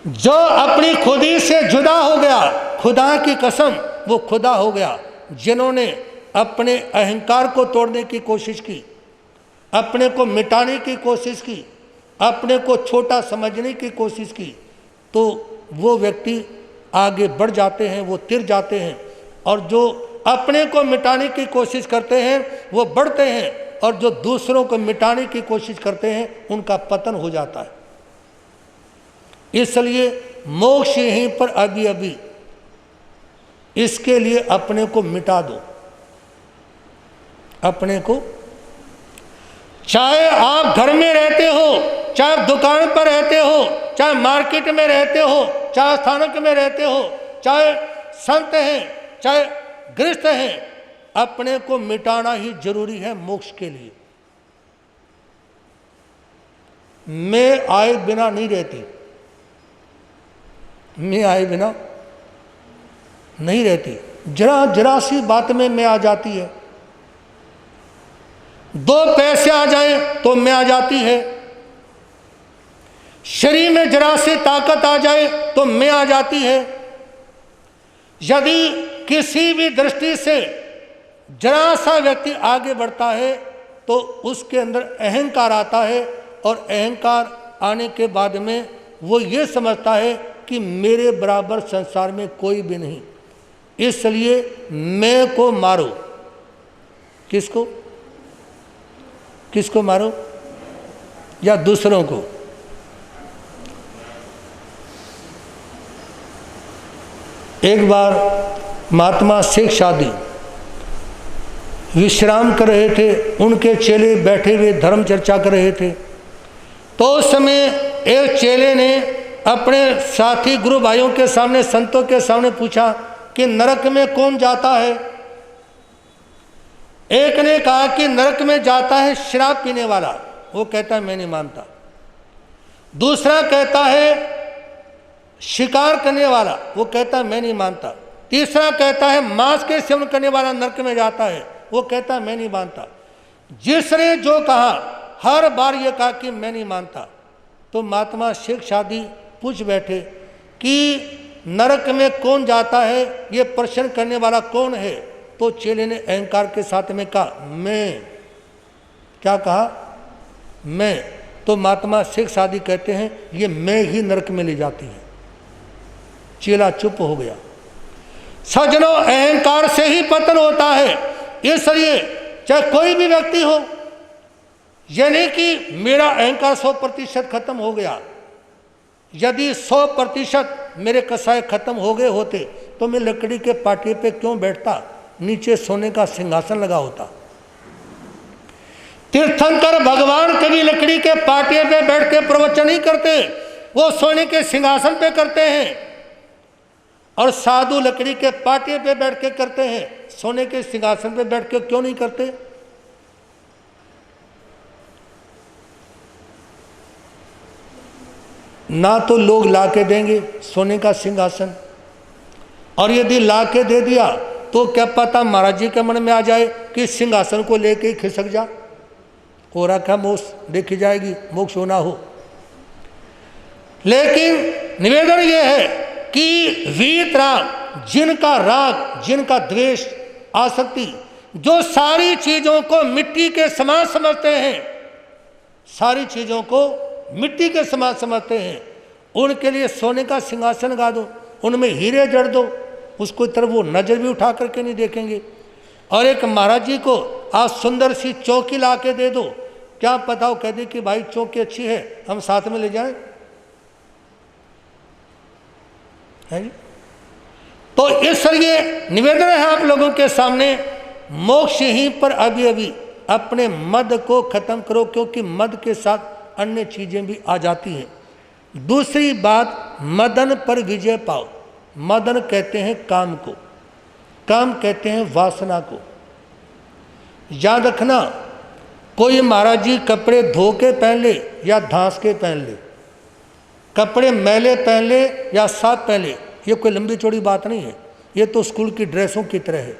जो अपनी खुदी से जुदा हो गया, खुदा की कसम वो खुदा हो गया। जिन्होंने अपने अहंकार को तोड़ने की कोशिश की, अपने को मिटाने की कोशिश की, अपने को छोटा समझने की कोशिश की, तो वो व्यक्ति आगे बढ़ जाते हैं, वो तिर जाते हैं। और जो अपने को मिटाने की कोशिश करते हैं वो बढ़ते हैं, और जो दूसरों को मिटाने की कोशिश करते हैं उनका पतन हो जाता है। इसलिए मोक्ष यहीं पर अभी अभी, इसके लिए अपने को मिटा दो, अपने को चाहे आप घर में रहते हो, चाहे दुकान पर रहते हो, चाहे मार्केट में रहते हो, चाहे स्थानक में रहते हो, चाहे संत हैं, चाहे गृहस्थ हैं, अपने को मिटाना ही जरूरी है मोक्ष के लिए। मैं आए बिना नहीं रहती, मैं आए बिना नहीं रहती। जरा सी बात में मैं आ जाती है, 2 पैसे आ जाए तो मैं आ जाती है, शरीर में जरा सी ताकत आ जाए तो मैं आ जाती है। यदि किसी भी दृष्टि से जरा सा व्यक्ति आगे बढ़ता है तो उसके अंदर अहंकार आता है, और अहंकार आने के बाद में वो ये समझता है कि मेरे बराबर संसार में कोई भी नहीं, इसलिए मैं को मारो। किसको? किसको मारो? या दूसरों को? एक बार महात्मा शेख सादी विश्राम कर रहे थे, उनके चेले बैठे हुए धर्म चर्चा कर रहे थे। तो उस समय एक चेले ने अपने साथी गुरु भाइयों के सामने, संतों के सामने पूछा कि नरक में कौन जाता है? एक ने कहा कि नरक में जाता है शराब पीने वाला, वो कहता है मैं नहीं मानता। दूसरा कहता है शिकार करने वाला, वो कहता है मैं नहीं मानता। तीसरा कहता है मांस के सेवन करने वाला नरक में जाता है, वो कहता है मैं नहीं मानता। जिसने जो कहा हर बार ये कहा कि मैं नहीं मानता। तो महात्मा शेख सादी पूछ बैठे कि नरक में कौन जाता है, ये प्रश्न करने वाला कौन है? तो चेले ने अहंकार के साथ में कहा मैं। क्या कहा? मैं। तो महात्मा शेख सादी कहते हैं ये मैं ही नरक में ले जाती है। चेला चुप हो गया। सज्जनों, अहंकार से ही पतन होता है। इसलिए चाहे कोई भी व्यक्ति हो, यानी कि मेरा अहंकार 100% खत्म हो गया। यदि 100% मेरे कसाय खत्म हो गए होते तो मैं लकड़ी के पाटिये पे क्यों बैठता, नीचे सोने का सिंहासन लगा होता। तीर्थंकर भगवान कभी लकड़ी के पाटिये पे बैठ के प्रवचन नहीं करते, वो सोने के सिंहासन पे करते हैं। और साधु लकड़ी के पाटिये पे बैठ के करते हैं, सोने के सिंहासन पे बैठ के क्यों नहीं करते? ना तो लोग ला के देंगे सोने का सिंहासन, और यदि ला के दे दिया तो क्या पता महाराज जी के मन में आ जाए कि सिंहासन को लेके ही खिसक जा, हो रखा मोक्ष देखी जाएगी, मोक्ष होना हो। लेकिन निवेदन यह है कि वीतराग, जिनका राग, जिनका द्वेष, आसक्ति, जो सारी चीजों को मिट्टी के समान समझते हैं, सारी चीजों को मिट्टी के समान समझते हैं, उनके लिए सोने का सिंहासन लगा दो, उनमें हीरे जड़ दो, उसको तरफ वो नजर भी उठा करके नहीं देखेंगे। और एक महाराज जी को आप सुंदर सी चौकी ला के दे दो, क्या पता वो कह दे कि भाई चौकी अच्छी है, हम साथ में ले जाएं, है जी? तो इसलिए निवेदन है आप लोगों के सामने, मोक्ष ही पर अभी अभी अपने मद को खत्म करो, क्योंकि मद के साथ अन्य चीजें भी आ जाती हैं। दूसरी बात, मदन पर विजय पाओ। मदन कहते हैं काम को, काम कहते हैं वासना को। याद रखना, कोई महाराज जी कपड़े धो के पहन ले या धांस के पहन ले, कपड़े मैले पहन ले या साफ पहन ले, ये कोई लंबी चौड़ी बात नहीं है, ये तो स्कूल की ड्रेसों की तरह है।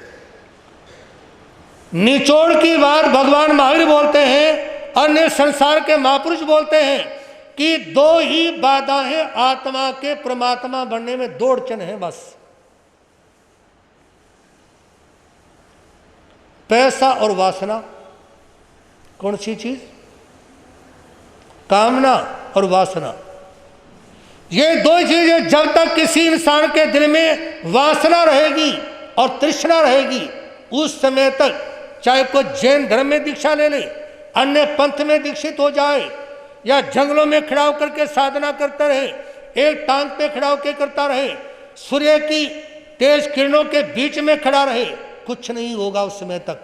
निचोड़ की बात भगवान महावीर बोलते हैं, अन्य संसार के महापुरुष बोलते हैं कि 2 ही बाधा है आत्मा के परमात्मा बनने में, 2 अड़चन है बस, पैसा और वासना। कौन सी चीज? कामना और वासना। ये 2 चीजें जब तक किसी इंसान के दिल में वासना रहेगी और तृष्णा रहेगी, उस समय तक चाहे कोई जैन धर्म में दीक्षा ले ले, अन्य पंथ में दीक्षित हो जाए, या जंगलों में खड़ा होकर के साधना करता रहे, एक टांग पे खड़ा होकर करता रहे, सूर्य की तेज किरणों के बीच में खड़ा रहे, कुछ नहीं होगा उस समय तक।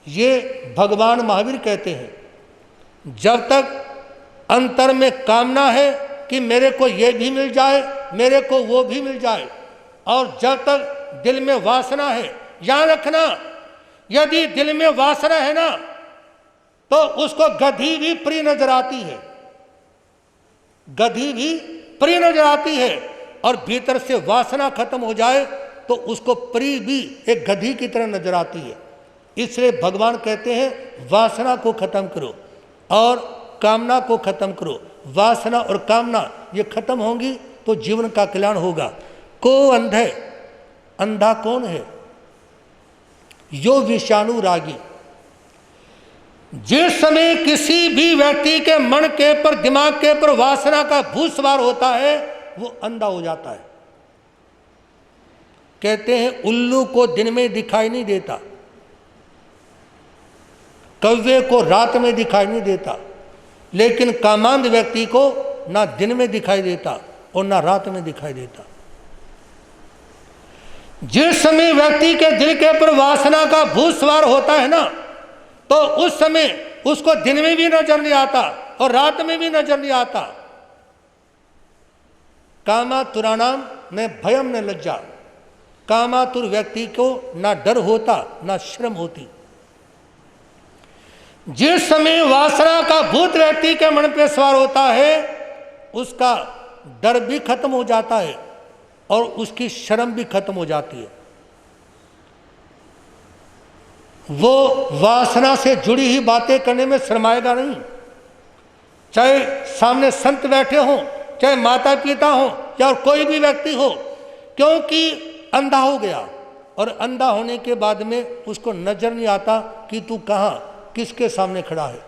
ये भगवान महावीर कहते हैं जब तक अंतर में कामना है कि मेरे को ये भी मिल जाए, मेरे को वो भी मिल जाए, और जब तक दिल में वासना है, याद रखना यदि दिल में वासना है ना तो उसको गधी भी प्रिय नजर आती है, गधी भी प्रिय नजर आती है, और भीतर से वासना खत्म हो जाए तो उसको प्रिय भी एक गधी की तरह नजर आती है। इसलिए भगवान कहते हैं वासना को खत्म करो और कामना को खत्म करो। वासना और कामना ये खत्म होंगी तो जीवन का कल्याण होगा। को अंधे, अंधा कौन है? यो विषाणु रागी। जिस समय किसी भी व्यक्ति के मन के पर, दिमाग के पर वासना का भूत सवार होता है वो अंधा हो जाता है। कहते हैं उल्लू को दिन में दिखाई नहीं देता, कौवे को रात में दिखाई नहीं देता, लेकिन कामांध व्यक्ति को ना दिन में दिखाई देता और ना रात में दिखाई देता। जिस समय व्यक्ति के दिल के पर वासना का भूत सवार होता है ना तो उस समय उसको दिन में भी नजर नहीं आता और रात में भी नजर नहीं आता। कामातुराणाम न भयम न लज्जा। कामातुर व्यक्ति को ना डर होता ना शर्म होती। जिस समय वासना का भूत व्यक्ति के मन पे सवार होता है उसका डर भी खत्म हो जाता है और उसकी शर्म भी खत्म हो जाती है। वो वासना से जुड़ी ही बातें करने में शर्माएगा नहीं, चाहे सामने संत बैठे हों, चाहे माता पिता हों या कोई भी व्यक्ति हो, क्योंकि अंधा हो गया और अंधा होने के बाद में उसको नजर नहीं आता कि तू कहाँ किसके सामने खड़ा है।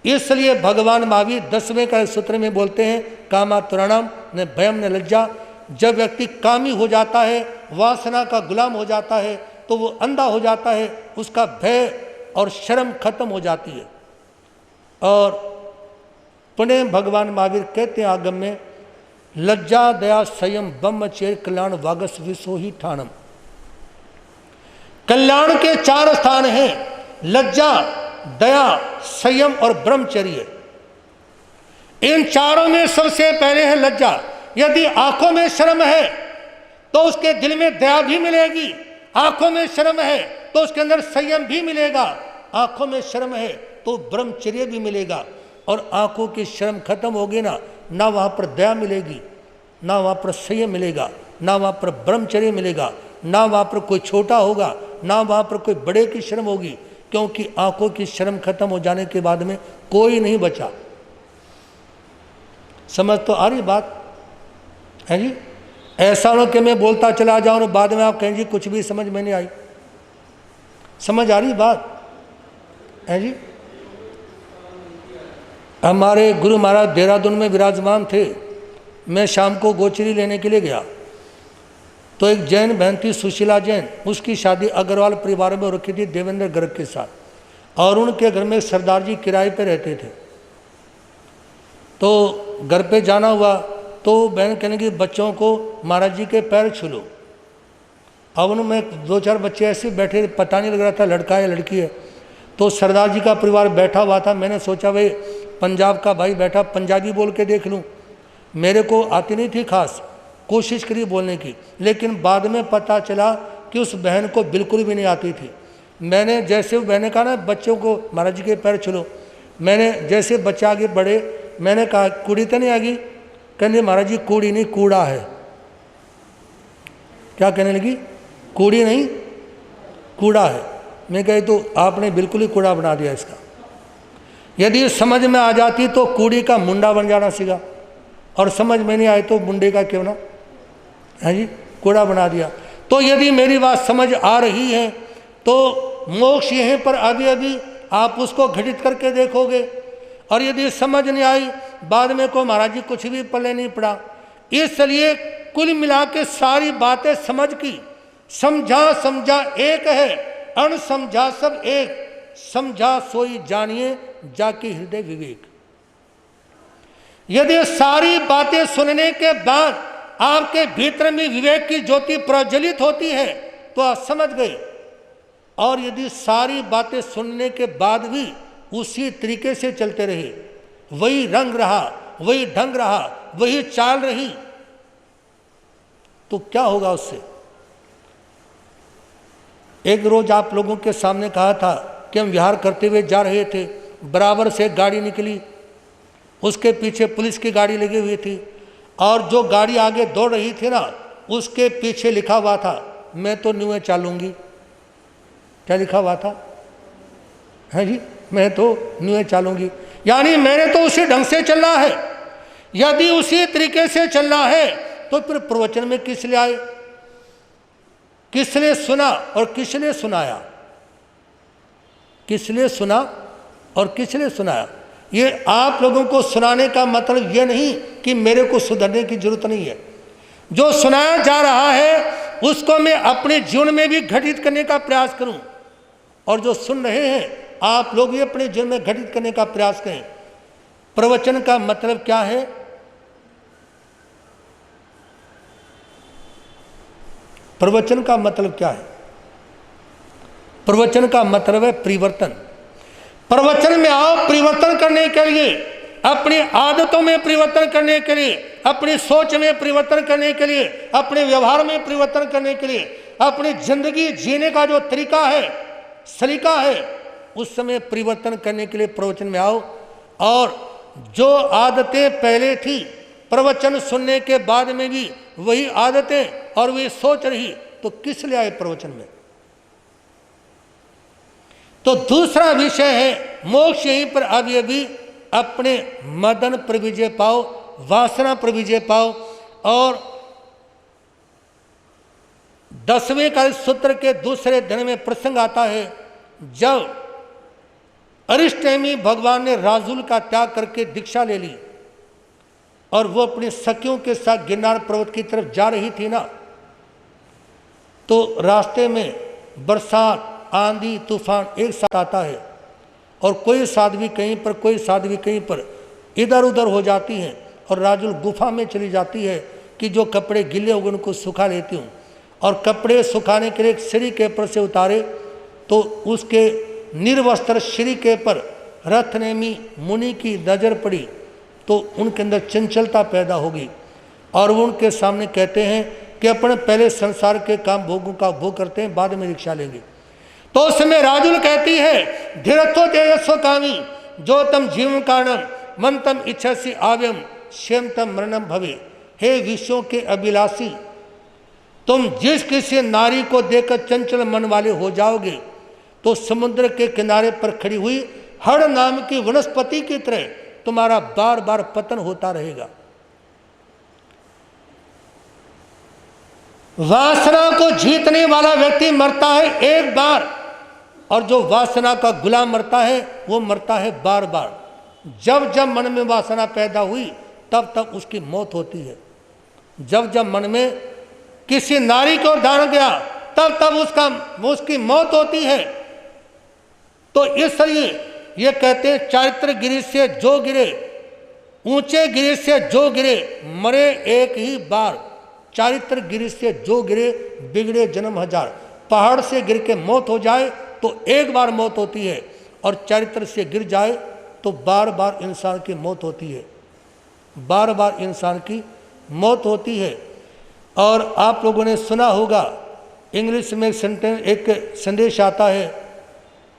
इसलिए भगवान महावीर 10वें का सूत्र में बोलते हैं कामातुराणाम न भयम न लज्जा। जब व्यक्ति कामी हो जाता है, वासना का गुलाम हो जाता है तो वो अंधा हो जाता है, उसका भय और शर्म खत्म हो जाती है। और पुण्य भगवान महावीर कहते हैं आगम में लज्जा दया संयम ब्रह्मचर्य कल्याण वागस विसो ही ठाणम। कल्याण के 4 स्थान हैं, लज्जा, दया, संयम और ब्रह्मचर्य। इन चारों में सबसे पहले है लज्जा। यदि आंखों में शर्म है तो उसके दिल में दया भी मिलेगी, आंखों में शर्म है तो उसके अंदर संयम भी मिलेगा, आंखों में शर्म है तो ब्रह्मचर्य भी मिलेगा। और आंखों की शर्म खत्म होगी ना वहाँ पर दया मिलेगी, ना वहाँ पर संयम मिलेगा, ना वहाँ पर ब्रह्मचर्य मिलेगा, ना वहाँ पर कोई छोटा होगा, ना वहाँ पर कोई बड़े की शर्म होगी, क्योंकि आंखों की शर्म खत्म हो जाने के बाद में कोई नहीं बचा। समझ तो आ रही बात है जी? ऐसा ना कि मैं बोलता चला जाऊं और बाद में आप कहें जी कुछ भी समझ में नहीं आई। समझ आ रही बात है जी? हमारे गुरु महाराज देहरादून में विराजमान थे। मैं शाम को गोचरी लेने के लिए गया तो एक जैन बहन थी सुशीला जैन, उसकी शादी अग्रवाल परिवार में हो रखी थी देवेंद्र गर्ग के साथ, और उनके घर में सरदार जी किराए पे रहते थे। तो घर पे जाना हुआ तो बहन कहने की बच्चों को महाराज जी के पैर छू लो। अब उनमें 2-4 बच्चे ऐसे बैठे, पता नहीं लग रहा था लड़का है लड़की है। तो सरदार जी का परिवार बैठा हुआ था। मैंने सोचा भाई पंजाब का भाई बैठा, पंजाबी बोल के देख लूँ। मेरे को आती नहीं थी खास, कोशिश करी बोलने की, लेकिन बाद में पता चला कि उस बहन को बिल्कुल भी नहीं आती थी। मैंने जैसे बहन ने कहा ना बच्चों को महाराज जी के पैर छू लो, मैंने जैसे बच्चे आगे बढ़े मैंने कहा कुड़ी तो नहीं आ गई? कहने महाराज जी कूड़ी नहीं कूड़ा है। क्या कहने लगी? कूड़ी नहीं कूड़ा है। मैं कही तो आपने बिल्कुल ही कूड़ा बना दिया इसका। यदि समझ में आ जाती तो कूड़ी का मुंडा बन जाना सीधा, और समझ में नहीं आए तो मुंडे का क्यों ना है जी, कूड़ा बना दिया। तो यदि मेरी बात समझ आ रही है तो मोक्ष यहीं पर अभी अभी आप उसको घटित करके देखोगे। और यदि समझ नहीं आई बाद में को महाराज जी कुछ भी पल्ले नहीं पड़ा। इसलिए कुल मिला के सारी बातें समझ की, समझा समझा एक है, अणसमझा सब एक, समझा सोई जानिए जाके हृदय विवेक। यदि सारी बातें सुनने के बाद आपके भीतर में विवेक की ज्योति प्रज्वलित होती है तो आप समझ गए और यदि सारी बातें सुनने के बाद भी उसी तरीके से चलते रहे, वही रंग रहा, वही ढंग रहा, वही चाल रही, तो क्या होगा उससे? एक रोज आप लोगों के सामने कहा था कि हम विहार करते हुए जा रहे थे, बराबर से गाड़ी निकली, उसके पीछे पुलिस की गाड़ी लगी हुई थी, और जो गाड़ी आगे दौड़ रही थी ना, उसके पीछे लिखा हुआ था, मैं तो न्यूए चालूंगी। क्या लिखा हुआ था? है जी, मैं तो न्यूए चालूंगी, यानी मैंने तो उसी ढंग से चलना है। यदि उसी तरीके से चलना है तो फिर प्रवचन में किस लिए आए, किस लिए सुना और किस लिए सुनाया? किस लिए सुना और किस लिए सुनाया? ये आप लोगों को सुनाने का मतलब ये नहीं कि मेरे को सुधरने की जरूरत नहीं है। जो सुनाया जा रहा है उसको मैं अपने जीवन में भी घटित करने का प्रयास करूं, और जो सुन रहे हैं आप लोग भी अपने जीवन में घटित करने का प्रयास करें। प्रवचन का मतलब क्या है? प्रवचन का मतलब क्या है? प्रवचन का मतलब है परिवर्तन। प्रवचन में आओ परिवर्तन करने के लिए, अपनी आदतों में परिवर्तन करने के लिए, अपनी सोच में परिवर्तन करने के लिए, अपने व्यवहार में परिवर्तन करने के लिए, अपनी जिंदगी जीने का जो तरीका है, सलीका है, उस समय परिवर्तन करने के लिए प्रवचन में आओ। और जो आदतें पहले थी प्रवचन सुनने के बाद में भी वही आदतें और वही सोच रही, तो किस लिए आए प्रवचन में? तो दूसरा विषय है मोक्ष यहीं पर। अब ये भी अपने मदन पर विजय पाओ, वासना पर विजय पाओ। और 10वें काल सूत्र के दूसरे दिन में प्रसंग आता है जब अरिष्टनेमी भगवान ने राजुल का त्याग करके दीक्षा ले ली और वो अपने सखियों के साथ गिरनार पर्वत की तरफ जा रही थी ना, तो रास्ते में बरसात, आंधी, तूफान एक साथ आता है और कोई साध्वी कहीं पर, कोई साध्वी कहीं पर इधर उधर हो जाती हैं और राजुल गुफा में चली जाती है कि जो कपड़े गिले हो गए उनको सुखा लेती हूँ। और कपड़े सुखाने के लिए एक सीढ़ी के ऊपर से उतारे तो उसके निर्वस्त्र श्री के पर रथनेमी मुनि की नजर पड़ी तो उनके अंदर चंचलता पैदा होगी और वो उनके सामने कहते हैं कि अपन पहले संसार के काम भोगों का भोग करते हैं, बाद में दीक्षा लेंगे। तो उस समय राजुल कहती है धीरथो तेजस्व कामी जो तम जीवन कारणम मन तम इच्छसी आव्यम श्यम तम मरणम भवे। हे विश्वों के अभिलाषी, तुम जिस किसी नारी को देखकर चंचल मन वाले हो जाओगे तो समुद्र के किनारे पर खड़ी हुई हर नाम की वनस्पति की तरह तुम्हारा बार बार पतन होता रहेगा। वासना को जीतने वाला व्यक्ति मरता है एक बार, और जो वासना का गुलाम मरता है वो मरता है बार बार। जब जब मन में वासना पैदा हुई तब तब उसकी मौत होती है। जब जब मन में किसी नारी को धारण गया तब तब उसकी मौत होती है। तो इसलिए ये कहते हैं चारित्र गिरि से जो गिरे, ऊंचे गिरि से जो गिरे मरे एक ही बार। चारित्र गिरि से जो गिरे बिगड़े जन्म हजार। पहाड़ से गिर के मौत हो जाए तो एक बार मौत होती है, और चारित्र से गिर जाए तो बार बार इंसान की मौत होती है, बार बार इंसान की मौत होती है। और आप लोगों ने सुना होगा इंग्लिश में एक संदेश आता है,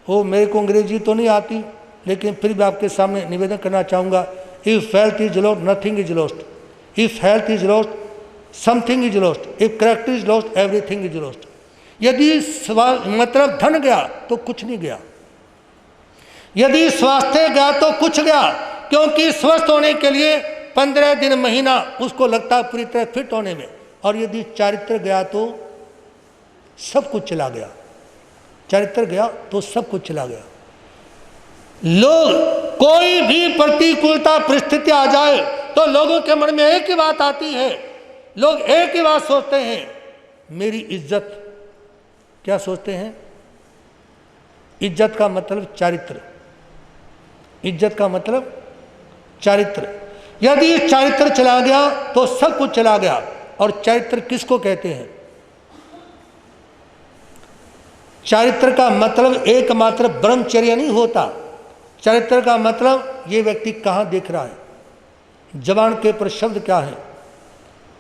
वो मेरे को अंग्रेजी तो नहीं आती लेकिन फिर भी आपके सामने निवेदन करना चाहूँगा। If health is lost nothing is lost, if health is lost something is lost, if character is lost everything is lost. यदि मतलब धन गया तो कुछ नहीं गया, यदि स्वास्थ्य गया तो कुछ गया, क्योंकि स्वस्थ होने के लिए 15 दिन महीना उसको लगता है पूरी तरह फिट होने में। और यदि चारित्र गया तो सब कुछ चला गया, चरित्र गया तो सब कुछ चला गया। लोग कोई भी प्रतिकूलता परिस्थिति आ जाए तो लोगों के मन में एक ही बात आती है, लोग एक ही बात सोचते हैं, मेरी इज्जत। क्या सोचते हैं? इज्जत का मतलब चारित्र, इज्जत का मतलब चारित्र। यदि चारित्र चला गया तो सब कुछ चला गया। और चरित्र किसको कहते हैं? चरित्र का मतलब एकमात्र ब्रह्मचर्य नहीं होता। चरित्र का मतलब ये व्यक्ति कहाँ देख रहा है, जबान के ऊपर शब्द क्या है,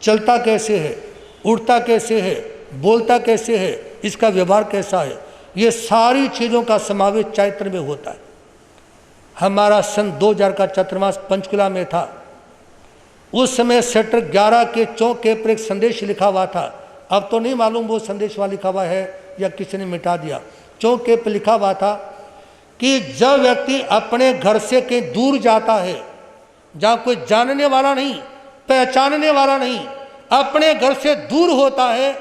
चलता कैसे है, उठता कैसे है, बोलता कैसे है, इसका व्यवहार कैसा है, ये सारी चीज़ों का समावेश चरित्र में होता है। हमारा सन 2000 का चतुर्मास पंचकुला में था। उस समय सेक्टर 11 के चौक पर एक संदेश लिखा हुआ था। अब तो नहीं मालूम वो संदेश वहाँ लिखा हुआ है या किसी ने मिटा दिया। चौक पर लिखा हुआ था कि जब व्यक्ति अपने घर से कहीं दूर जाता है, जहाँ कोई जानने वाला नहीं, पहचानने वाला नहीं, अपने घर से दूर होता है,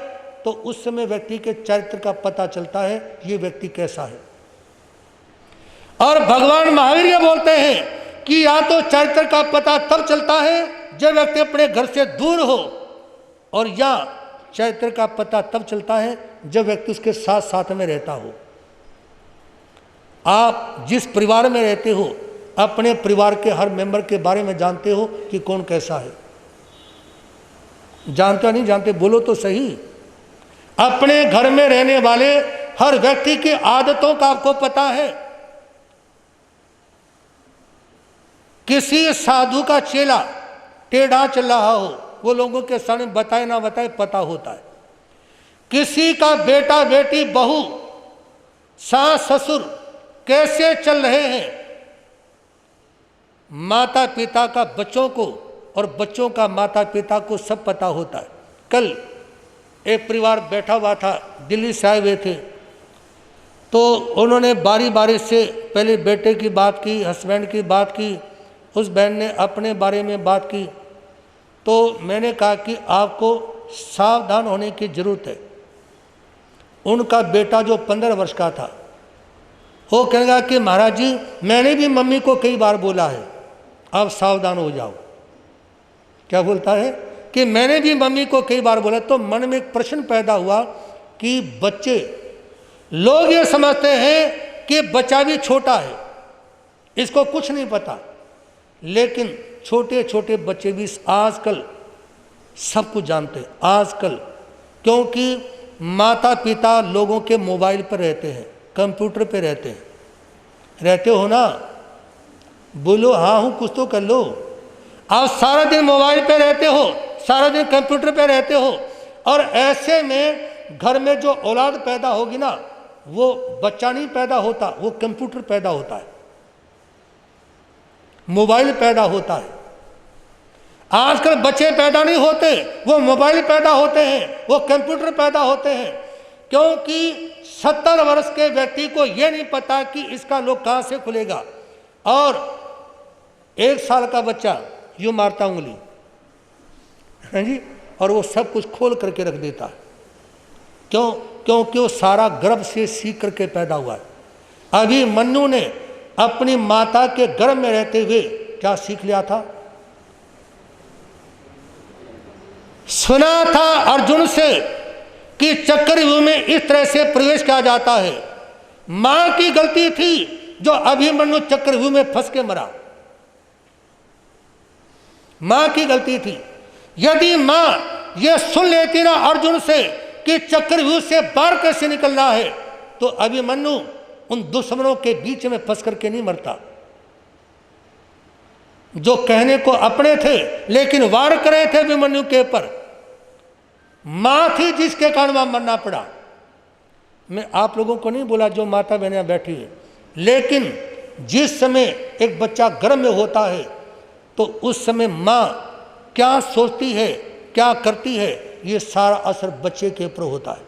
तो उस समय व्यक्ति के चरित्र का पता चलता है ये व्यक्ति कैसा है। और भगवान महावीर ये बोलते हैं कि या तो चरित्र का पता तब चलता है जब व्यक्ति अपने घर से दूर हो, और या चरित्र का पता तब चलता है जब व्यक्ति उसके साथ साथ में रहता हो। आप जिस परिवार में रहते हो, अपने परिवार के हर मेंबर के बारे में जानते हो कि कौन कैसा है। जानते नहीं जानते, बोलो तो सही। अपने घर में रहने वाले हर व्यक्ति की आदतों का आपको पता है। किसी साधु का चेला टेढ़ा चल रहा हो, वो लोगों के सामने बताए ना बताए पता होता है। किसी का बेटा बेटी बहू सास ससुर कैसे चल रहे हैं, माता पिता का बच्चों को और बच्चों का माता पिता को सब पता होता है। कल एक परिवार बैठा हुआ था, दिल्ली से आए हुए थे, तो उन्होंने बारी बारी से पहले बेटे की बात की, हस्बैंड की बात की, उस बहन ने अपने बारे में बात की। तो मैंने कहा कि आपको सावधान होने की ज़रूरत है। उनका बेटा जो 15 वर्ष का था, वो कहेगा कि महाराज जी मैंने भी मम्मी को कई बार बोला है, आप सावधान हो जाओ। क्या बोलता है कि मैंने भी मम्मी को कई बार बोला। तो मन में एक प्रश्न पैदा हुआ कि बच्चे, लोग ये समझते हैं कि बच्चा भी छोटा है, इसको कुछ नहीं पता, लेकिन छोटे छोटे बच्चे भी आजकल सब कुछ जानते हैं आजकल, क्योंकि माता पिता लोगों के मोबाइल पर रहते हैं, कंप्यूटर पे रहते हैं। रहते हो ना? बोलो हाँ हूँ, कुछ तो कर लो। आप सारा दिन मोबाइल पे रहते हो, सारा दिन कंप्यूटर पे रहते हो, और ऐसे में घर में जो औलाद पैदा होगी ना, वो बच्चा नहीं पैदा होता, वो कंप्यूटर पैदा होता है, मोबाइल पैदा होता है। आजकल बच्चे पैदा नहीं होते, वो मोबाइल पैदा होते हैं, वो कंप्यूटर पैदा होते हैं। क्योंकि 70 वर्ष के व्यक्ति को ये नहीं पता कि इसका लोग कहाँ से खुलेगा, और 1 साल का बच्चा यूँ मारता उंगली, है जी, और वो सब कुछ खोल करके रख देता है। क्यों? क्योंकि वो सारा गर्भ से सीख करके पैदा हुआ है। अभी मन्नू ने अपनी माता के गर्भ में रहते हुए क्या सीख लिया था? सुना था अर्जुन से कि चक्रव्यूह में इस तरह से प्रवेश किया जाता है। मां की गलती थी जो अभिमन्यु चक्रव्यूह में फंस के मरा, मां की गलती थी। यदि मां यह सुन लेती ना अर्जुन से कि चक्रव्यूह से बाहर कैसे निकलना है, तो अभिमन्यु उन दुश्मनों के बीच में फंस करके नहीं मरता, जो कहने को अपने थे लेकिन वार कर रहे थे अभिमन्यु के ऊपर। मां थी जिसके कारण वहां मरना पड़ा। मैं आप लोगों को नहीं बोला जो माता बहनें बैठी है, लेकिन जिस समय एक बच्चा गर्भ में होता है तो उस समय मां क्या सोचती है, क्या करती है, ये सारा असर बच्चे के ऊपर होता है।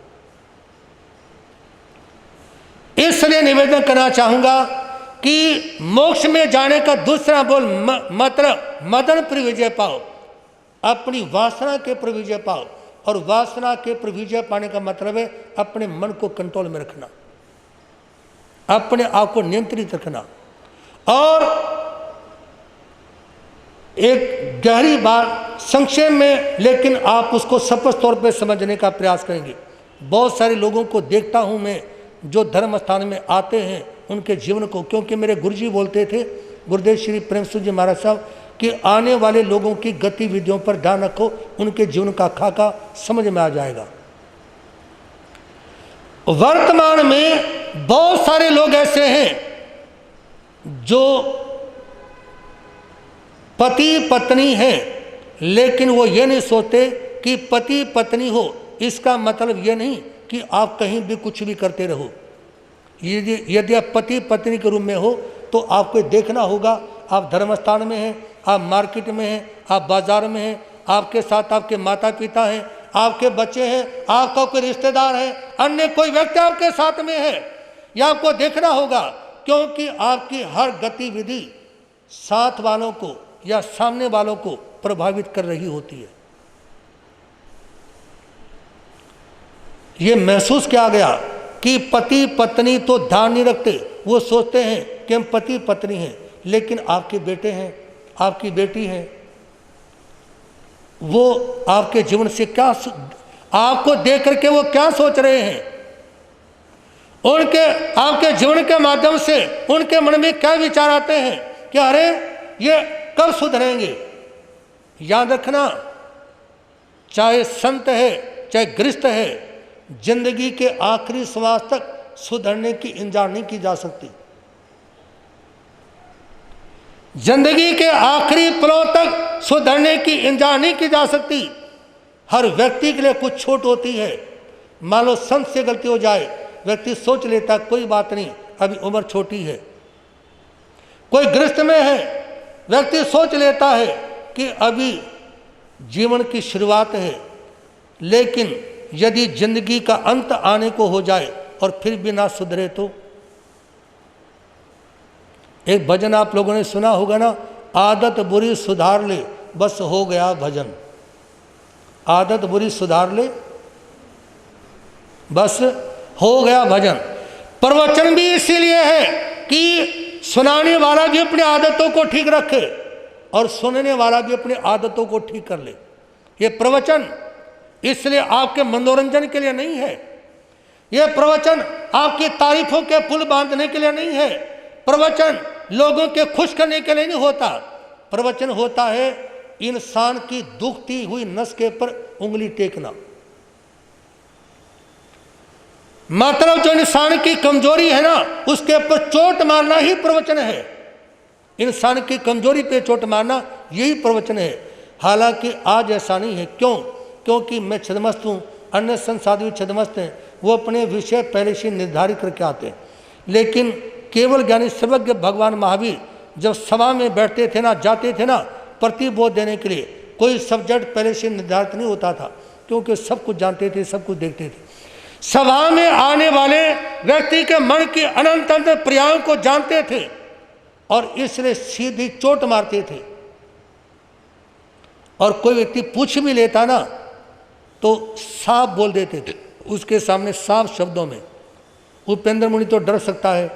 इसलिए निवेदन करना चाहूंगा कि मोक्ष में जाने का दूसरा बोल मतलब मदन पर विजय पाओ, अपनी वासना के पर विजय पाओ। और वासना के पर विजय पाने का मतलब है अपने मन को कंट्रोल में रखना, अपने आप को नियंत्रित रखना। और एक गहरी बात संक्षेप में, लेकिन आप उसको स्पष्ट तौर पे समझने का प्रयास करेंगे। बहुत सारे लोगों को देखता हूं मैं जो धर्म स्थान में आते हैं, उनके जीवन को, क्योंकि मेरे गुरुजी बोलते थे, गुरुदेव श्री प्रेमसुद जी महाराज साहब, कि आने वाले लोगों की गतिविधियों पर ध्यान रखो, उनके जीवन का खाका समझ में आ जाएगा। वर्तमान में बहुत सारे लोग ऐसे हैं जो पति पत्नी हैं, लेकिन वो ये नहीं सोचते कि पति पत्नी हो इसका मतलब ये नहीं कि आप कहीं भी कुछ भी करते रहो। यदि आप पति पत्नी के रूप में हो तो आपको देखना होगा, आप धर्मस्थान में हैं, आप मार्केट में हैं, आप बाजार में हैं, आपके साथ आपके माता पिता हैं, आपके बच्चे हैं, आपका कोई रिश्तेदार है, अन्य कोई व्यक्ति आपके साथ में है, यह आपको देखना होगा, क्योंकि आपकी हर गतिविधि साथ वालों को या सामने वालों को प्रभावित कर रही होती है। ये महसूस किया गया कि पति पत्नी तो ध्यान नहीं रखते, वो सोचते हैं कि हम पति पत्नी हैं, लेकिन आपके बेटे हैं, आपकी बेटी है, वो आपके जीवन से क्या, आपको देख करके वो क्या सोच रहे हैं, उनके आपके जीवन के माध्यम से उनके मन में क्या विचार आते हैं कि अरे ये कब सुधरेंगे। याद रखना, चाहे संत है चाहे गृहस्थ है, जिंदगी के आखिरी श्वास तक सुधरने की इंतजार नहीं की जा सकती। जिंदगी के आखिरी पलों तक सुधरने की इंतजार नहीं की जा सकती। हर व्यक्ति के लिए कुछ छूट होती है। मान लो संत से गलती हो जाए, व्यक्ति सोच लेता कोई बात नहीं, अभी उम्र छोटी है। कोई गृहस्थ में है, व्यक्ति सोच लेता है कि अभी जीवन की शुरुआत है, लेकिन यदि जिंदगी का अंत आने को हो जाए और फिर भी ना सुधरे तो। एक भजन आप लोगों ने सुना होगा ना, आदत बुरी सुधार ले बस हो गया भजन। आदत बुरी सुधार ले बस हो गया भजन। प्रवचन भी इसीलिए है कि सुनाने वाला भी अपनी आदतों को ठीक रखे और सुनने वाला भी अपनी आदतों को ठीक कर ले। ये प्रवचन इसलिए आपके मनोरंजन के लिए नहीं है, ये प्रवचन आपकी तारीफों के पुल बांधने के लिए नहीं है, प्रवचन लोगों के खुश करने के लिए नहीं होता। प्रवचन होता है इंसान की दुखती हुई नस के पर उंगली टेकना। मतलब जो इंसान की कमजोरी है ना, उसके ऊपर चोट मारना ही प्रवचन है। इंसान की कमजोरी पे चोट मारना यही प्रवचन है। हालांकि आज ऐसा नहीं है। क्यों? क्योंकि मैं छदमस्त हूँ, अन्य संत साधु भी छदमस्त हैं, वो अपने विषय पहले से निर्धारित करके आते हैं। लेकिन केवल ज्ञानी सर्वज्ञ भगवान महावीर जब सभा में बैठते थे ना, जाते थे ना प्रतिबोध देने के लिए, कोई सब्जेक्ट पहले से निर्धारित नहीं होता था, क्योंकि सब कुछ जानते थे, सब कुछ देखते थे। सभा में आने वाले व्यक्ति के मन की अनंत अनंत क्रियाओं को जानते थे और इसलिए सीधी चोट मारते थे। और कोई व्यक्ति पूछ भी लेता ना तो साफ बोल देते थे उसके सामने, साफ शब्दों में। उपेंद्र मुनि तो डर सकता है,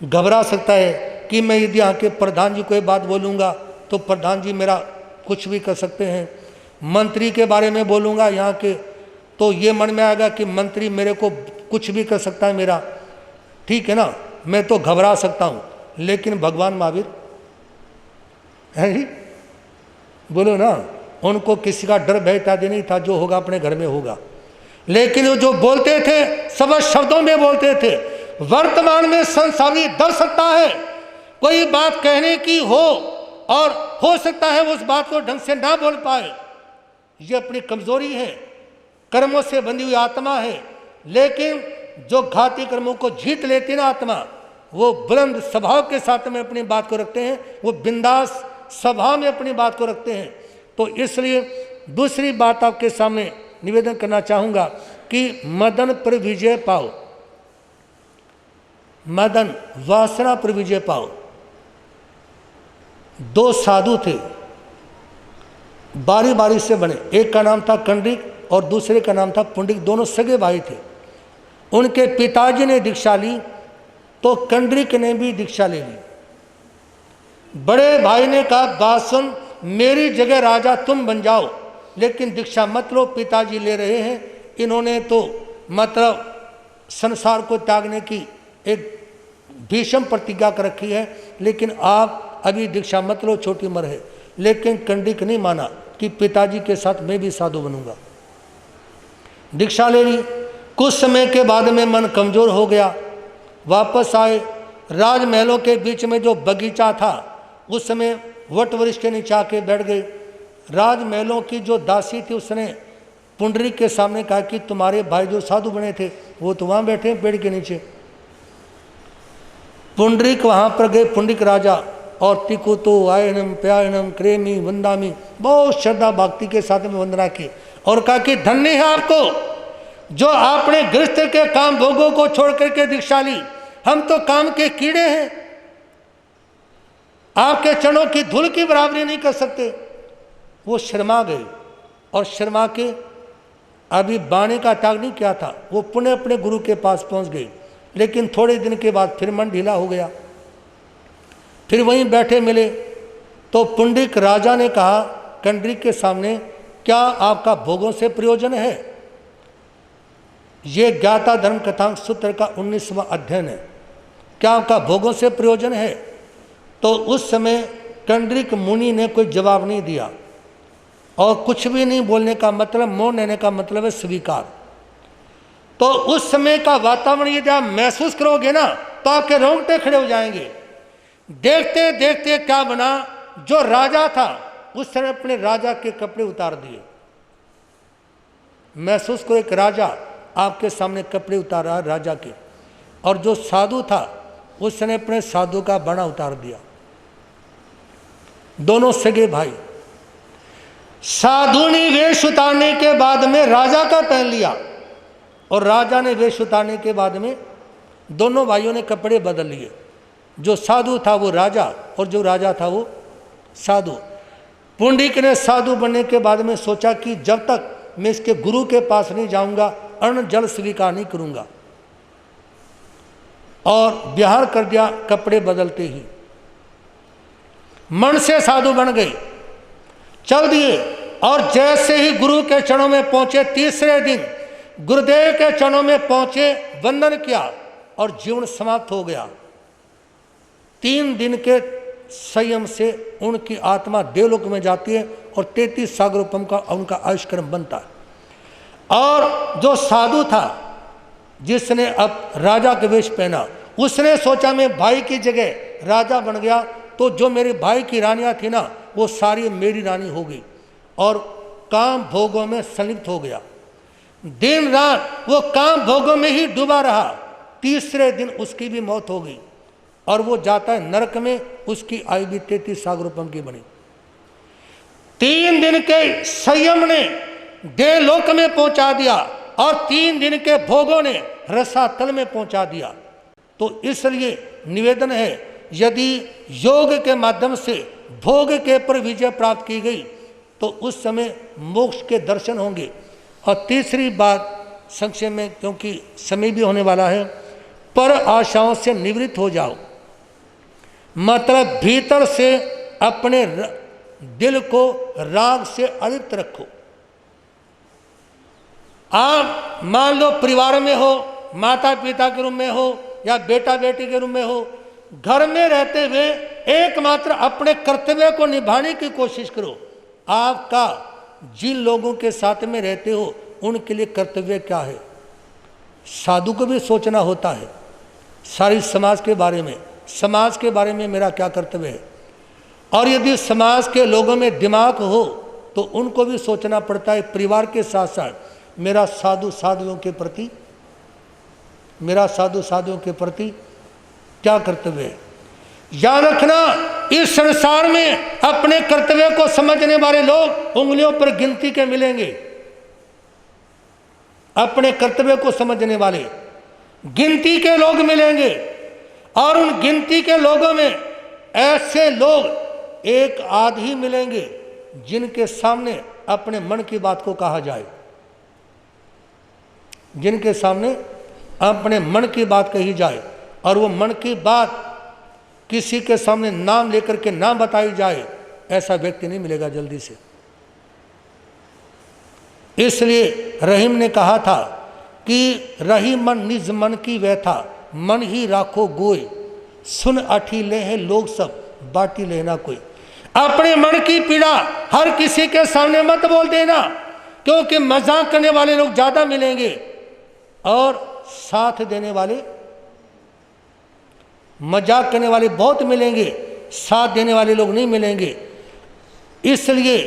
घबरा सकता है कि मैं यदि यहाँ के प्रधान जी को ये बात बोलूँगा तो प्रधान जी मेरा कुछ भी कर सकते हैं। मंत्री के बारे में बोलूँगा यहाँ के, तो ये मन में आएगा कि मंत्री मेरे को कुछ भी कर सकता है मेरा, ठीक है ना, मैं तो घबरा सकता हूँ। लेकिन भगवान महावीर है ही, बोलो ना, उनको किसी का डर भय इत्यादि नहीं था, जो होगा अपने घर में होगा। लेकिन वो जो बोलते थे सब शब्दों में बोलते थे। वर्तमान में संसारी डर सकता है कोई बात कहने की हो, और हो सकता है वो उस बात को ढंग से ना बोल पाए। ये अपनी कमजोरी है, कर्मों से बंधी हुई आत्मा है। लेकिन जो घाती कर्मों को जीत लेती ना आत्मा, वो बुलंद स्वभाव के साथ में अपनी बात को रखते हैं, वो बिंदास स्वभाव में अपनी बात को रखते हैं। तो इसलिए दूसरी बात आपके सामने निवेदन करना चाहूँगा कि मदन पर विजय पाओ, मदन वासना पर विजय पाओ। दो साधु थे, बारी बारी से बने। एक का नाम था कंडिक और दूसरे का नाम था पुंडिक, दोनों सगे भाई थे। उनके पिताजी ने दीक्षा ली तो कंडिक ने भी दीक्षा ले ली। बड़े भाई ने कहा बात सुन, मेरी जगह राजा तुम बन जाओ, लेकिन दीक्षा मत लो, पिताजी ले रहे हैं। इन्होंने तो मतलब संसार को त्यागने की एक भीषण प्रतिज्ञा कर रखी है, लेकिन आप अभी दीक्षा मत लो, छोटी उम्र है। लेकिन कंडिक नहीं माना कि पिताजी के साथ मैं भी साधु बनूंगा। दीक्षा ले ली। कुछ समय के बाद में मन कमज़ोर हो गया, वापस आए। राजमहलों के बीच में जो बगीचा था उस समय वट वृक्ष के नीचे आके बैठ गए। राजमहलों की जो दासी थी उसने पुंडरीक के सामने कहा कि तुम्हारे भाई जो साधु बने थे वो तो वहाँ बैठे पेड़ के नीचे। पुंडरीक वहाँ पर गए, पुंडरीक राजा, और तिकुतो आयनम प्यायनम क्रेमी वंदामी, बहुत श्रद्धा भक्ति के साथ में वंदना की और कहा कि धन्य है आपको जो आपने गृहस्थ के काम भोगों को छोड़ करके दीक्षा ली, हम तो काम के कीड़े हैं, आपके चरणों की धूल की बराबरी नहीं कर सकते। वो शर्मा गए और शर्मा के अभी बाणी का त्याग नहीं किया था, वो पुनः अपने गुरु के पास पहुंच गए। लेकिन थोड़े दिन के बाद फिर मन ढीला हो गया, फिर वहीं बैठे मिले तो पुंडरीक राजा ने कहा कंडरीक के सामने, क्या आपका भोगों से प्रयोजन है? ये ज्ञाता धर्म कथांक सूत्र का 19वां अध्ययन है, क्या आपका भोगों से प्रयोजन है? तो उस समय कंडरीक मुनि ने कोई जवाब नहीं दिया, और कुछ भी नहीं बोलने का मतलब, मौन रहने का मतलब है स्वीकार। तो उस समय का वातावरण यदि आप महसूस करोगे ना तो आपके रोंगटे खड़े हो जाएंगे। देखते देखते क्या बना, जो राजा था उस समय अपने राजा के कपड़े उतार दिए। महसूस करो, एक राजा आपके सामने कपड़े उतार रहा राजा के, और जो साधु था उस समय अपने साधु का बना उतार दिया। दोनों सगे भाई। साधु ने वेश उतारने के बाद में राजा का पहन लिया, और राजा ने वेश उतारने के बाद में दोनों भाइयों ने कपड़े बदल लिए। जो साधु था वो राजा, और जो राजा था वो साधु। पुंडरीक ने साधु बनने के बाद में सोचा कि जब तक मैं इसके गुरु के पास नहीं जाऊंगा अन्न जल स्वीकार नहीं करूंगा, और विहार कर दिया कपड़े बदलते ही। मन से साधु बन गए, चल दिए, और जैसे ही गुरु के चरणों में पहुंचे, तीसरे दिन गुरुदेव के चरणों में पहुंचे, वंदन किया और जीवन समाप्त हो गया। 3 दिन के संयम से उनकी आत्मा देवलोक में जाती है और 33 सागरोपम का उनका आयुष्क्रम बनता है। और जो साधु था जिसने अब राजा का वेश पहना, उसने सोचा मैं भाई की जगह राजा बन गया तो जो मेरे भाई की रानियां थी ना वो सारी मेरी रानी हो गई, और काम भोगों में संलिप्त हो गया। दिन रात वो काम भोगों में ही डूबा रहा। तीसरे दिन उसकी भी मौत हो गई, और वो जाता है नरक में। उसकी आयु भी 33 सागरोपम की बनी। 3 दिन के संयम ने देवलोक में पहुंचा दिया, और 3 दिन के भोगों ने रसातल में पहुंचा दिया। तो इसलिए निवेदन है, यदि योग के माध्यम से भोग के पर विजय प्राप्त की गई तो उस समय मोक्ष के दर्शन होंगे। और तीसरी बात संक्षेप में, क्योंकि समय भी होने वाला है, पर आशाओं से निवृत्त हो जाओ। मतलब भीतर से अपने दिल को राग से अलिप्त रखो। आप मान लो परिवार में हो, माता पिता के रूप में हो या बेटा बेटी के रूप में हो, घर में रहते हुए एकमात्र अपने कर्तव्य को निभाने की कोशिश करो। आपका जिन लोगों के साथ में रहते हो उनके लिए कर्तव्य क्या है, साधु को भी सोचना होता है। सारी समाज के बारे में, समाज के बारे में मेरा क्या कर्तव्य है। और यदि समाज के लोगों में दिमाग हो तो उनको भी सोचना पड़ता है। परिवार के साथ साथ मेरा साधु साधुओं के प्रति क्या कर्तव्य है। याद रखना, इस संसार में अपने कर्तव्य को समझने वाले लोग उंगलियों पर गिनती के मिलेंगे। अपने कर्तव्य को समझने वाले गिनती के लोग मिलेंगे, और उन गिनती के लोगों में ऐसे लोग एक आध ही मिलेंगे जिनके सामने अपने मन की बात को कहा जाए, जिनके सामने अपने मन की बात कही जाए, और वो मन की बात किसी के सामने नाम लेकर के ना बताई जाए, ऐसा व्यक्ति नहीं मिलेगा जल्दी से। इसलिए रहीम ने कहा था कि रही मन निज मन की व्यथा, मन ही राखो गोय, सुन अठी ले है लोग सब, बाटी लेना कोई। अपने मन की पीड़ा हर किसी के सामने मत बोल देना, क्योंकि मजाक करने वाले लोग ज्यादा मिलेंगे। और साथ देने वाले, मजाक करने वाले बहुत मिलेंगे, साथ देने वाले लोग नहीं मिलेंगे। इसलिए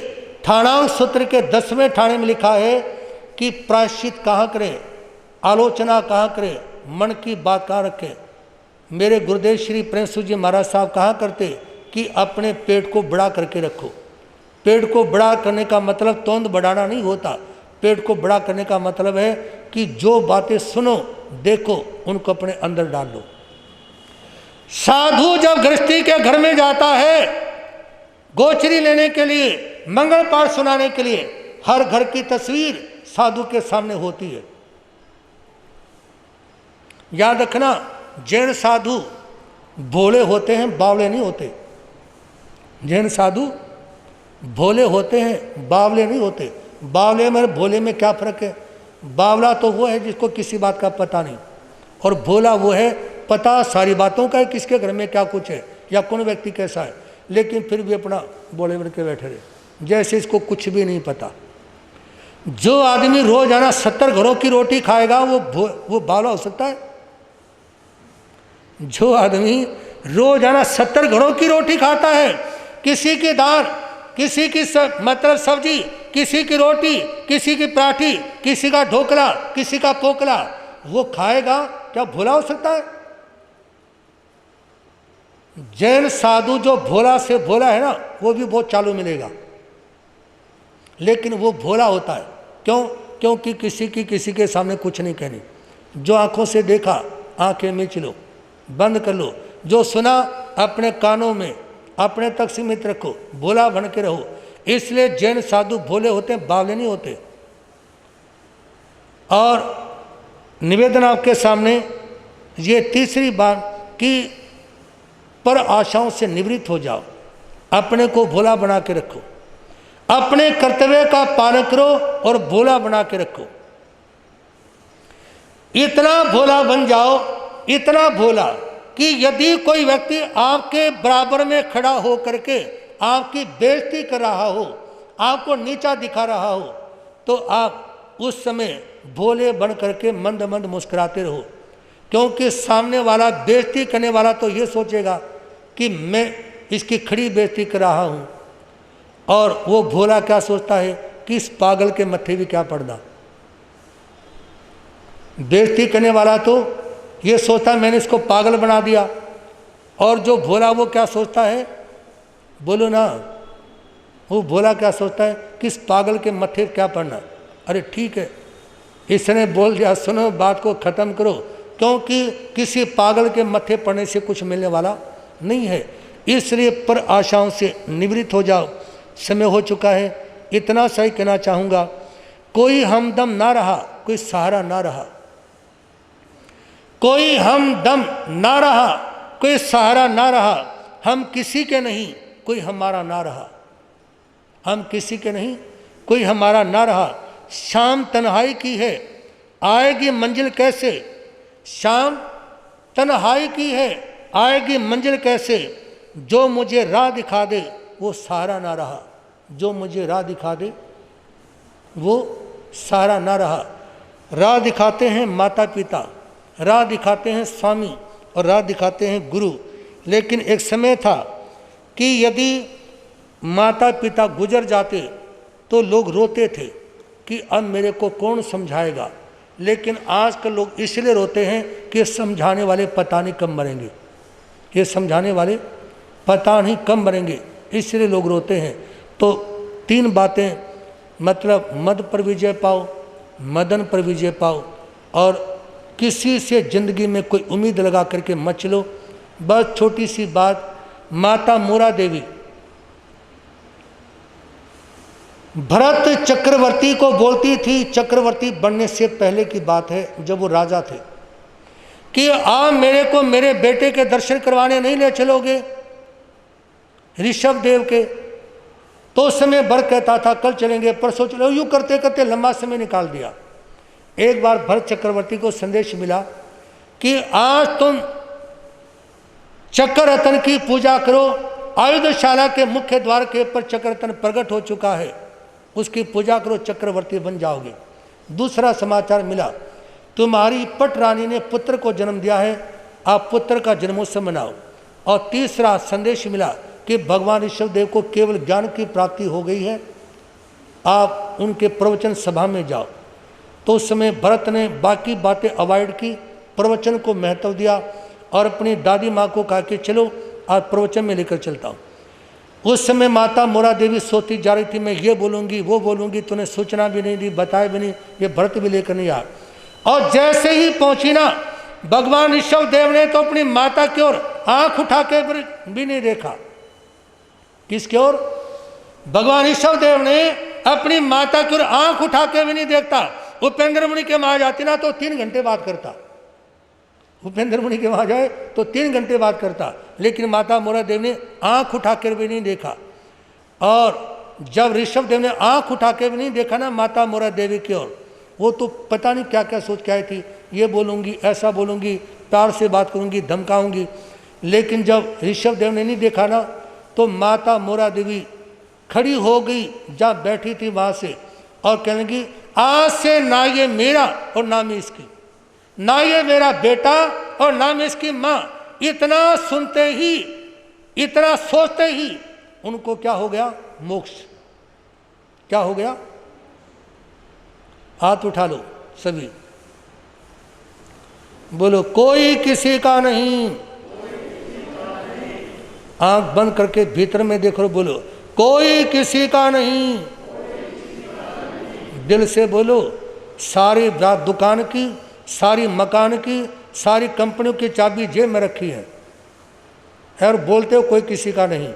ठाणांग सूत्र के 10वें ठाणे में लिखा है कि प्रायश्चित कहाँ करें, आलोचना कहाँ करें, मन की बात कहाँ रखें। मेरे गुरुदेव श्री प्रेमसु जी महाराज साहब कहाँ करते कि अपने पेट को बड़ा करके रखो। पेट को बड़ा करने का मतलब तोंद बढ़ाना नहीं होता। पेट को बड़ा करने का मतलब है कि जो बातें सुनो देखो उनको अपने अंदर डाल लो। साधु जब गृहस्थी के घर में जाता है गोचरी लेने के लिए, मंगल पाठ सुनाने के लिए, हर घर की तस्वीर साधु के सामने होती है। याद रखना, जैन साधु भोले होते हैं, बावले नहीं होते। जैन साधु भोले होते हैं, बावले नहीं होते। बावले में भोले में क्या फर्क है? बावला तो वो है जिसको किसी बात का पता नहीं, और भोला वो है पता सारी बातों का है, किसके घर में क्या कुछ है या कौन व्यक्ति कैसा है, लेकिन फिर भी अपना बोले बन के बैठे रहे जैसे इसको कुछ भी नहीं पता। जो आदमी रोजाना 70 घरों की रोटी खाएगा वो बावला हो सकता है? जो आदमी रोजाना 70 घरों की रोटी खाता है, किसी की दाल, किसी की मतलब सब्जी, किसी की रोटी, किसी की पराठी, किसी का ढोकला, किसी का पोकला, वो खाएगा, क्या भोला हो सकता है? जैन साधु जो भोला से भोला है ना, वो भी बहुत चालू मिलेगा, लेकिन वो भोला होता है। क्यों? क्योंकि किसी के सामने कुछ नहीं कहनी। जो आंखों से देखा आंखें मीच लो, बंद कर लो। जो सुना अपने कानों में अपने तक सीमित रखो, भोला बन के रहो। इसलिए जैन साधु भोले होते हैं, बावले नहीं होते। और निवेदन आपके सामने ये तीसरी बात कि पर आशाओं से निवृत्त हो जाओ, अपने को भोला बना के रखो, अपने कर्तव्य का पालन करो और भोला बना के रखो। इतना भोला बन जाओ, इतना भोला कि यदि कोई व्यक्ति आपके बराबर में खड़ा हो करके आपकी बेइज्जती कर रहा हो, आपको नीचा दिखा रहा हो, तो आप उस समय भोले बन करके मंद मंद मुस्कुराते रहो। क्योंकि सामने वाला बेइज्जती करने वाला तो ये सोचेगा कि मैं इसकी खड़ी बेइज्जती कर रहा हूँ, और वो भोला क्या सोचता है कि इस पागल के मत्थे भी क्या पड़ना। बेइज्जती करने वाला तो ये सोचता है मैंने इसको पागल बना दिया, और जो भोला वो क्या सोचता है, बोलो ना, वो भोला क्या सोचता है कि इस पागल के मत्थे क्या पड़ना। अरे ठीक है, इसने बोल दिया, सुनो बात को ख़त्म करो, क्योंकि किसी पागल के मत्थे पड़ने से कुछ मिलने वाला नहीं है। इसलिए पर आशाओं से निवृत्त हो जाओ। समय हो चुका है, इतना सही कहना चाहूँगा, कोई हमदम ना रहा, कोई सहारा ना रहा, कोई हमदम ना रहा, कोई सहारा ना रहा, हम किसी के नहीं, कोई हमारा ना रहा, हम किसी के नहीं, कोई हमारा ना रहा। शाम तन्हाई की है, आएगी मंजिल कैसे, शाम तन्हाई की है, आएगी मंजिल कैसे, जो मुझे राह दिखा दे वो सहारा ना रहा, जो मुझे राह दिखा दे वो सहारा ना रहा। राह दिखाते हैं माता पिता, राह दिखाते हैं स्वामी, और राह दिखाते हैं गुरु। लेकिन एक समय था कि यदि माता पिता गुजर जाते तो लोग रोते थे कि अब मेरे को कौन समझाएगा। लेकिन आजकल लोग इसलिए रोते हैं कि समझाने वाले पता नहीं कब मरेंगे, ये समझाने वाले पता नहीं कब मरेंगे, इसलिए लोग रोते हैं। तो 3 बातें, मतलब मद पर विजय पाओ, मदन पर विजय पाओ, और किसी से ज़िंदगी में कोई उम्मीद लगा करके मत चलो। बस छोटी सी बात, माता मोरा देवी भरत चक्रवर्ती को बोलती थी, चक्रवर्ती बनने से पहले की बात है जब वो राजा थे, कि आप मेरे को मेरे बेटे के दर्शन करवाने नहीं ले चलोगे ऋषभ देव के। तो उस समय भरत कहता था कल चलेंगे, परसों चलो, यूँ करते करते लंबा समय निकाल दिया। एक बार भरत चक्रवर्ती को संदेश मिला कि आज तुम चक्र रत्न की पूजा करो, आयुधशाला के मुख्य द्वार के ऊपर चक्र रत्न प्रकट हो चुका है, उसकी पूजा करो, चक्रवर्ती बन जाओगे। दूसरा समाचार मिला तुम्हारी पट रानी ने पुत्र को जन्म दिया है, आप पुत्र का जन्मोत्सव मनाओ। और तीसरा संदेश मिला कि भगवान ऋषभ देव को केवल ज्ञान की प्राप्ति हो गई है, आप उनके प्रवचन सभा में जाओ। तो उस समय भरत ने बाकी बातें अवॉइड की, प्रवचन को महत्व दिया और अपनी दादी माँ को कहा कि चलो आज प्रवचन में लेकर चलता हूँ। उस समय माता मोरा देवी सोती जा रही थी, मैं ये बोलूँगी वो बोलूँगी, तूने सूचना भी नहीं दी, बताया भी नहीं, ये भरत भी लेकर नहीं आया। और जैसे ही पहुँची ना भगवान ऋषभ देव ने तो अपनी माता की ओर आँख उठा के भी नहीं देखा। किसकी ओर? भगवान ऋषभ देव ने अपनी माता की ओर आँख उठा के भी नहीं देखता। उपेंद्र मुनि के वहाँ जाती ना तो 3 घंटे बात करता, उपेंद्र मुनि के वहाँ जाए तो 3 घंटे बात करता, लेकिन माता मोरा देव ने आँख उठा कर भी नहीं देखा। और जब ऋषभ देव ने आँख उठा के भी नहीं देखा ना माता मोरा देवी की ओर, वो तो पता नहीं क्या क्या सोच के आई थी, ये बोलूँगी, ऐसा बोलूँगी, प्यार से बात करूँगी, धमकाऊँगी। लेकिन जब ऋषभ देव ने नहीं देखा ना तो माता मोरा देवी खड़ी हो गई जहाँ बैठी थी वहाँ से और कहने लगी, आज से ना ये मेरा और ना मैं इसकी, ना ये मेरा बेटा और ना मैं इसकी माँ। इतना सुनते ही, इतना सोचते ही उनको क्या हो गया? मोक्ष। क्या हो गया? हाथ उठा लो सभी, बोलो कोई किसी का नहीं। आंख बंद करके भीतर में देख लो, बोलो कोई किसी का नहीं। दिल से बोलो, सारी दुकान की, सारी मकान की, सारी कंपनियों की चाबी जेब में रखी है और बोलते हो कोई किसी का नहीं।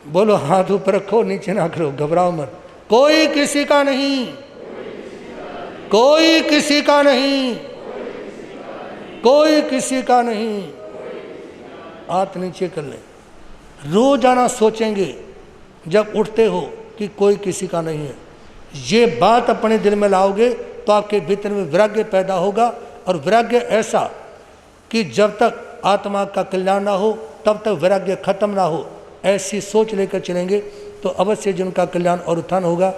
बोलो हाथ ऊपर रखो, नीचे ना करो, घबराओ मत। कोई किसी का नहीं, कोई किसी का नहीं, कोई किसी का नहीं। हाथ नीचे कर ले। रोजाना सोचेंगे जब उठते हो कि कोई किसी का नहीं है। ये बात अपने दिल में लाओगे तो आपके भीतर में वैराग्य पैदा होगा, और वैराग्य ऐसा कि जब तक आत्मा का कल्याण ना हो तब तक वैराग्य खत्म ना हो। ऐसी सोच लेकर चलेंगे तो अवश्य जिनका कल्याण और उत्थान होगा।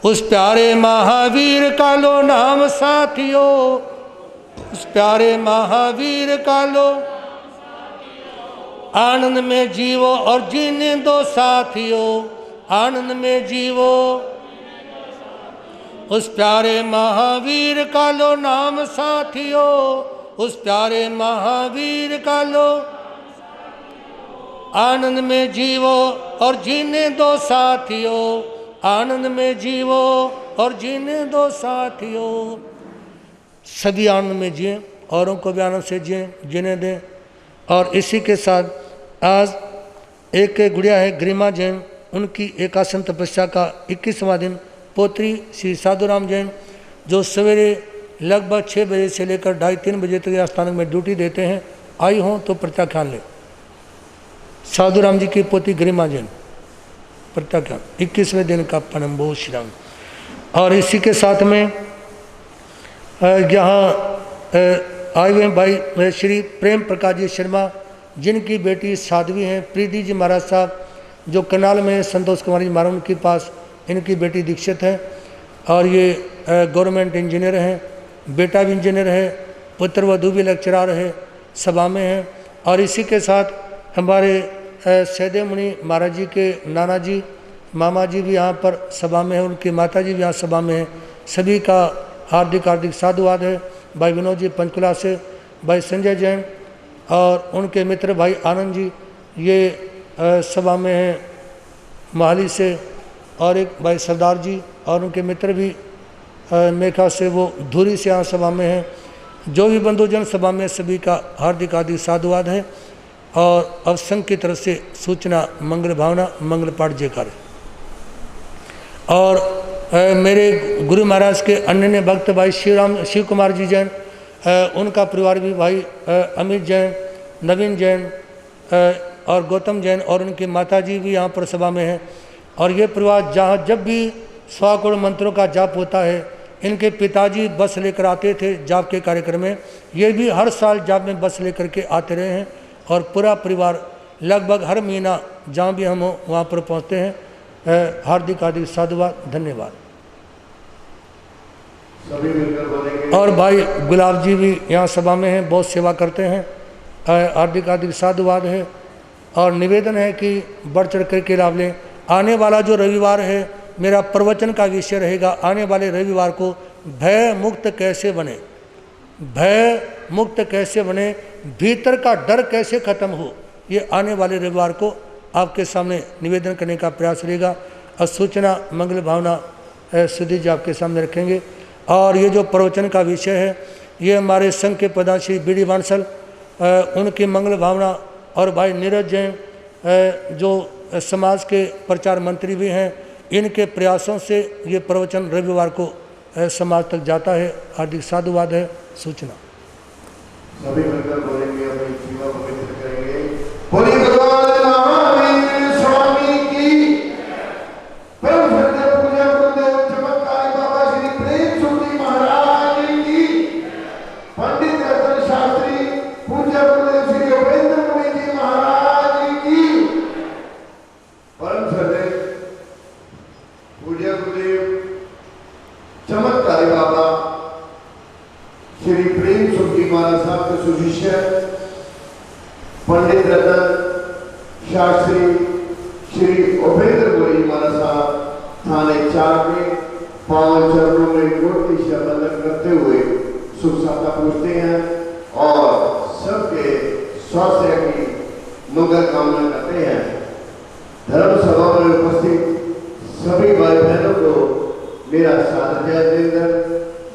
उस प्यारे महावीर का लो नाम साथियों, उस प्यारे महावीर का लो आनंद में जीवो और जीने दो साथियों, आनंद में जीवो। उस प्यारे महावीर का लो नाम साथियों, उस प्यारे महावीर का लो आनंद में जीवो और जीने दो साथियों, आनंद में जीवो और जीने दो साथियों। सभी आनंद में जिए, औरों को भी आनंद से जिए, जीने दें। और इसी के साथ आज एक गुड़िया है गरिमा जैन, उनकी एकासन तपस्या का 21वां दिन। पोत्री श्री साधुराम जैन जो सवेरे लगभग 6 बजे से लेकर 2:30-3 बजे तक आस्थान में ड्यूटी देते हैं, आई हों तो प्रत्याख्यान ले। साधुराम जी की पोती गरिमा जैन, प्रत्याख्यान 21वें दिन का परम बोध श्री राम। और इसी के साथ में यहाँ आए हुए भाई श्री प्रेम प्रकाश जी शर्मा, जिनकी बेटी साध्वी हैं प्रीति जी महाराज साहब, जो कनाल में संतोष कुमार जी महाराज उनके पास इनकी बेटी दीक्षित है। और ये गवर्नमेंट इंजीनियर हैं, बेटा भी इंजीनियर है, पुत्र वधू भी लेक्चरर है, सभा में हैं। और इसी के साथ हमारे सैदे मुनि महाराज जी के नाना जी मामा जी भी यहाँ पर सभा में हैं, उनकी माता जी भी यहाँ सभा में हैं। सभी का हार्दिक हार्दिक साधुवाद है। भाई विनोद जी पंचकुला से, भाई संजय जैन और उनके मित्र भाई आनंद जी ये सभा में हैं मोहाली से, और एक भाई सरदार जी और उनके मित्र भी मेखा से, वो धूरी से यहाँ सभा में हैं। जो भी बंधुजन सभा में सभी का हार्दिक हार्दिक साधुवाद है। और अब संघ की तरफ से सूचना मंगल भावना मंगल पाठ जयकार। और मेरे गुरु महाराज के अन्य भक्त भाई शिव कुमार जी जैन, उनका परिवार भी भाई अमित जैन, नवीन जैन और गौतम जैन और उनकी माता जी भी यहाँ पर सभा में हैं। और ये परिवार जहाँ जब भी 100 करोड़ मंत्रों का जाप होता है, इनके पिताजी बस लेकर आते थे जाप के कार्यक्रम में, ये भी हर साल जाप में बस लेकर के आते रहे हैं। और पूरा परिवार लगभग हर महीना जहाँ भी हम हो वहाँ पर पहुँचते हैं। हार्दिक हार्दिक साधुवाद, धन्यवाद। सभी मिलकर बोलेंगे। और भाई गुलाब जी भी यहाँ सभा में हैं, बहुत सेवा करते हैं। हार्दिक हार्दिक साधुवाद है और निवेदन है कि बढ़ चढ़ करके लाभ लें। आने वाला जो रविवार है मेरा प्रवचन का विषय रहेगा, आने वाले रविवार को भय मुक्त कैसे बने, भय मुक्त कैसे बने, भीतर का डर कैसे खत्म हो, ये आने वाले रविवार को आपके सामने निवेदन करने का प्रयास रहेगा। और सूचना मंगल भावना सुधीर जी आपके सामने रखेंगे। और ये जो प्रवचन का विषय है ये हमारे संघ के प्रधान श्री बीडी बांसल उनकी मंगल भावना और भाई नीरज जैन जो समाज के प्रचार मंत्री भी हैं, इनके प्रयासों से ये प्रवचन रविवार को समाज तक जाता है। हार्दिक साधुवाद है। सूचना सभी मिलकर बोलेंगे, अपनी जीवा पवित्र करेंगे। बोलिए भगवान महावीर स्वामी की। परम श्रद्धेय पूज्य गुरुदेव चमत्कारी बाबा श्री प्रेम सुखजी महाराज की। पंडित रतन शास्त्री पूज्य गुरुदेव श्री उपेंद्र मुनि जी महाराज की। परम श्रद्धेय पूज्य गुरुदेव चमत्कारी बाबा श्री प्रेम सुखजी महाराज साहब के सुशिष्य पंडित रतन शास्त्री श्री उपेंद्र मुनि महाराज साहब थाने 4 में पावन चरणों में कोटि शबंदन करते हुए सुख साता पूछते हैं और सबके स्वास्थ्य की मंगल कामना करते हैं। धर्म सभा में उपस्थित सभी भाई बहनों को मेरा सादर जय देकर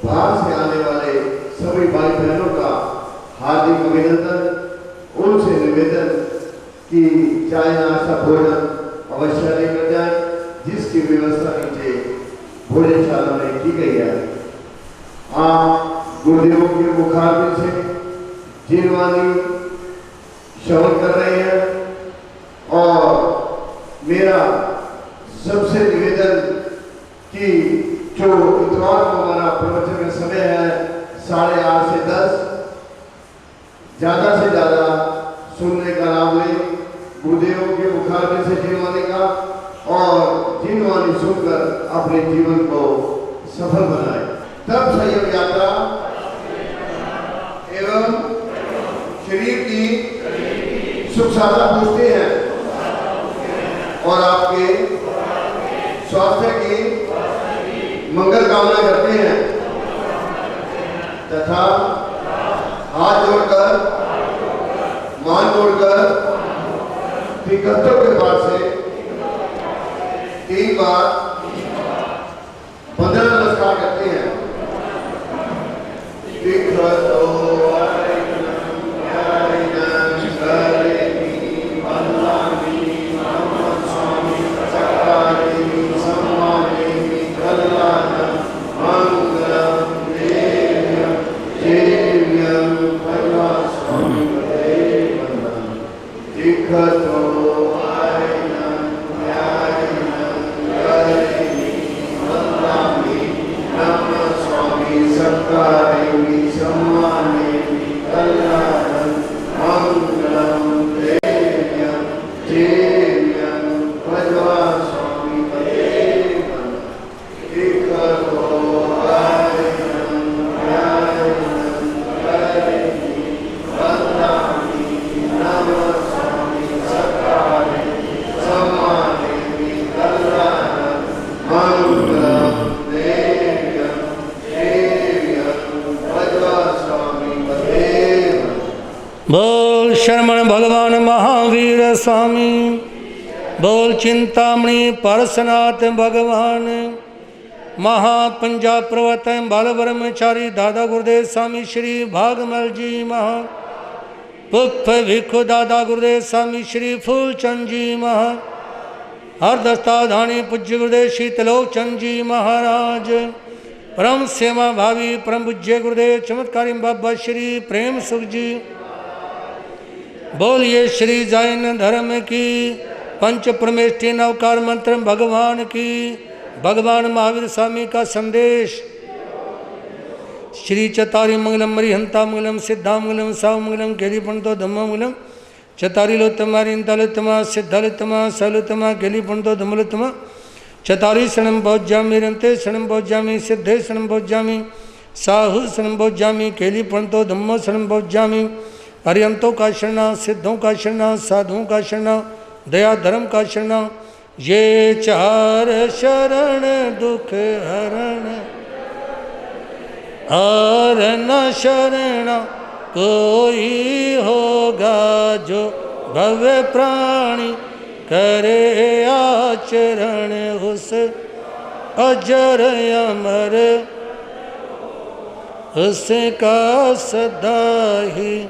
बाहर से आने वाले सभी भाई बहनों का हार्दिक अभिनंदन। उनसे निवेदन कि चाय नाश्ता भोजन अवश्य लेकर जाए, जिसकी व्यवस्था नीचे भोजनशाला में की गई है। आप गुरुदेवों के मुखारबिन से जीववाणी श्रवण कर रहे हैं और मेरा सबसे निवेदन कि जो इतवार को हमारा प्रवचन का समय है 8:30 से 10, ज्यादा से ज्यादा सुनने का लाभ लें, गुरुदेवों के मुखारबिन से जीववाणी का, और जीववाणी सुनकर अपने जीवन को सफल बनाए। तब संयोग यात्रा एवं शरीर की सुख साधा पूछते हैं और आपके स्वास्थ्य की मंगल कामना करते हैं तथा हाथ जोड़कर मान जोड़कर त्रिकत्व के पास से 3 बार 15 नमस्कार करते हैं। बोल शरमण भगवान महावीर स्वामी, बोल चिंतामणि परसनाथ भगवान, महापंजा प्रवत बाल ब्रह्मचारी दादा गुरुदेव स्वामी श्री भागमल जी महा, पुष्प भिक्षु दादा गुरुदेव स्वामी श्री फूलचंद जी महा, हरदस्ताधानी पूज्य गुरुदेव शीतलोक चंद जी महाराज, परम सेवा भावी परम पूज्य गुरुदेव चमत्कारी बाबा श्री प्रेम सुख जी। बोलिए श्री जैन धर्म की पंच परमेष्ठी नवकार मंत्र भगवान की, भगवान महावीर स्वामी का संदेश। श्री चतारी मंगलम मरिहंता मंगलम सिद्धा मंगलम साव मंगलम केली पंतो धम्म मंगलम चतारी लोत्तमा रिंतालोत्तमा सिद्धालोत्तमा सलोत्तमा केली पंतो धम्मलोत्तमा चतारी शरणं भोज्यामि रन्ते शरणं भोज्यामि सिद्धे शरणं भोज्यामि साहु शरण भोज्यामी, केली पंतो धम्मो शरण भोज्यामी, अरियंतों का शरणा, सिद्धों का शरणा, साधुओं का शरणा, दया धर्म का शरणा, ये चार शरण दुख हरण, और न शरण कोई होगा जो भव्य प्राणी करे आचरण, उस अजर अमर उसका सदा ही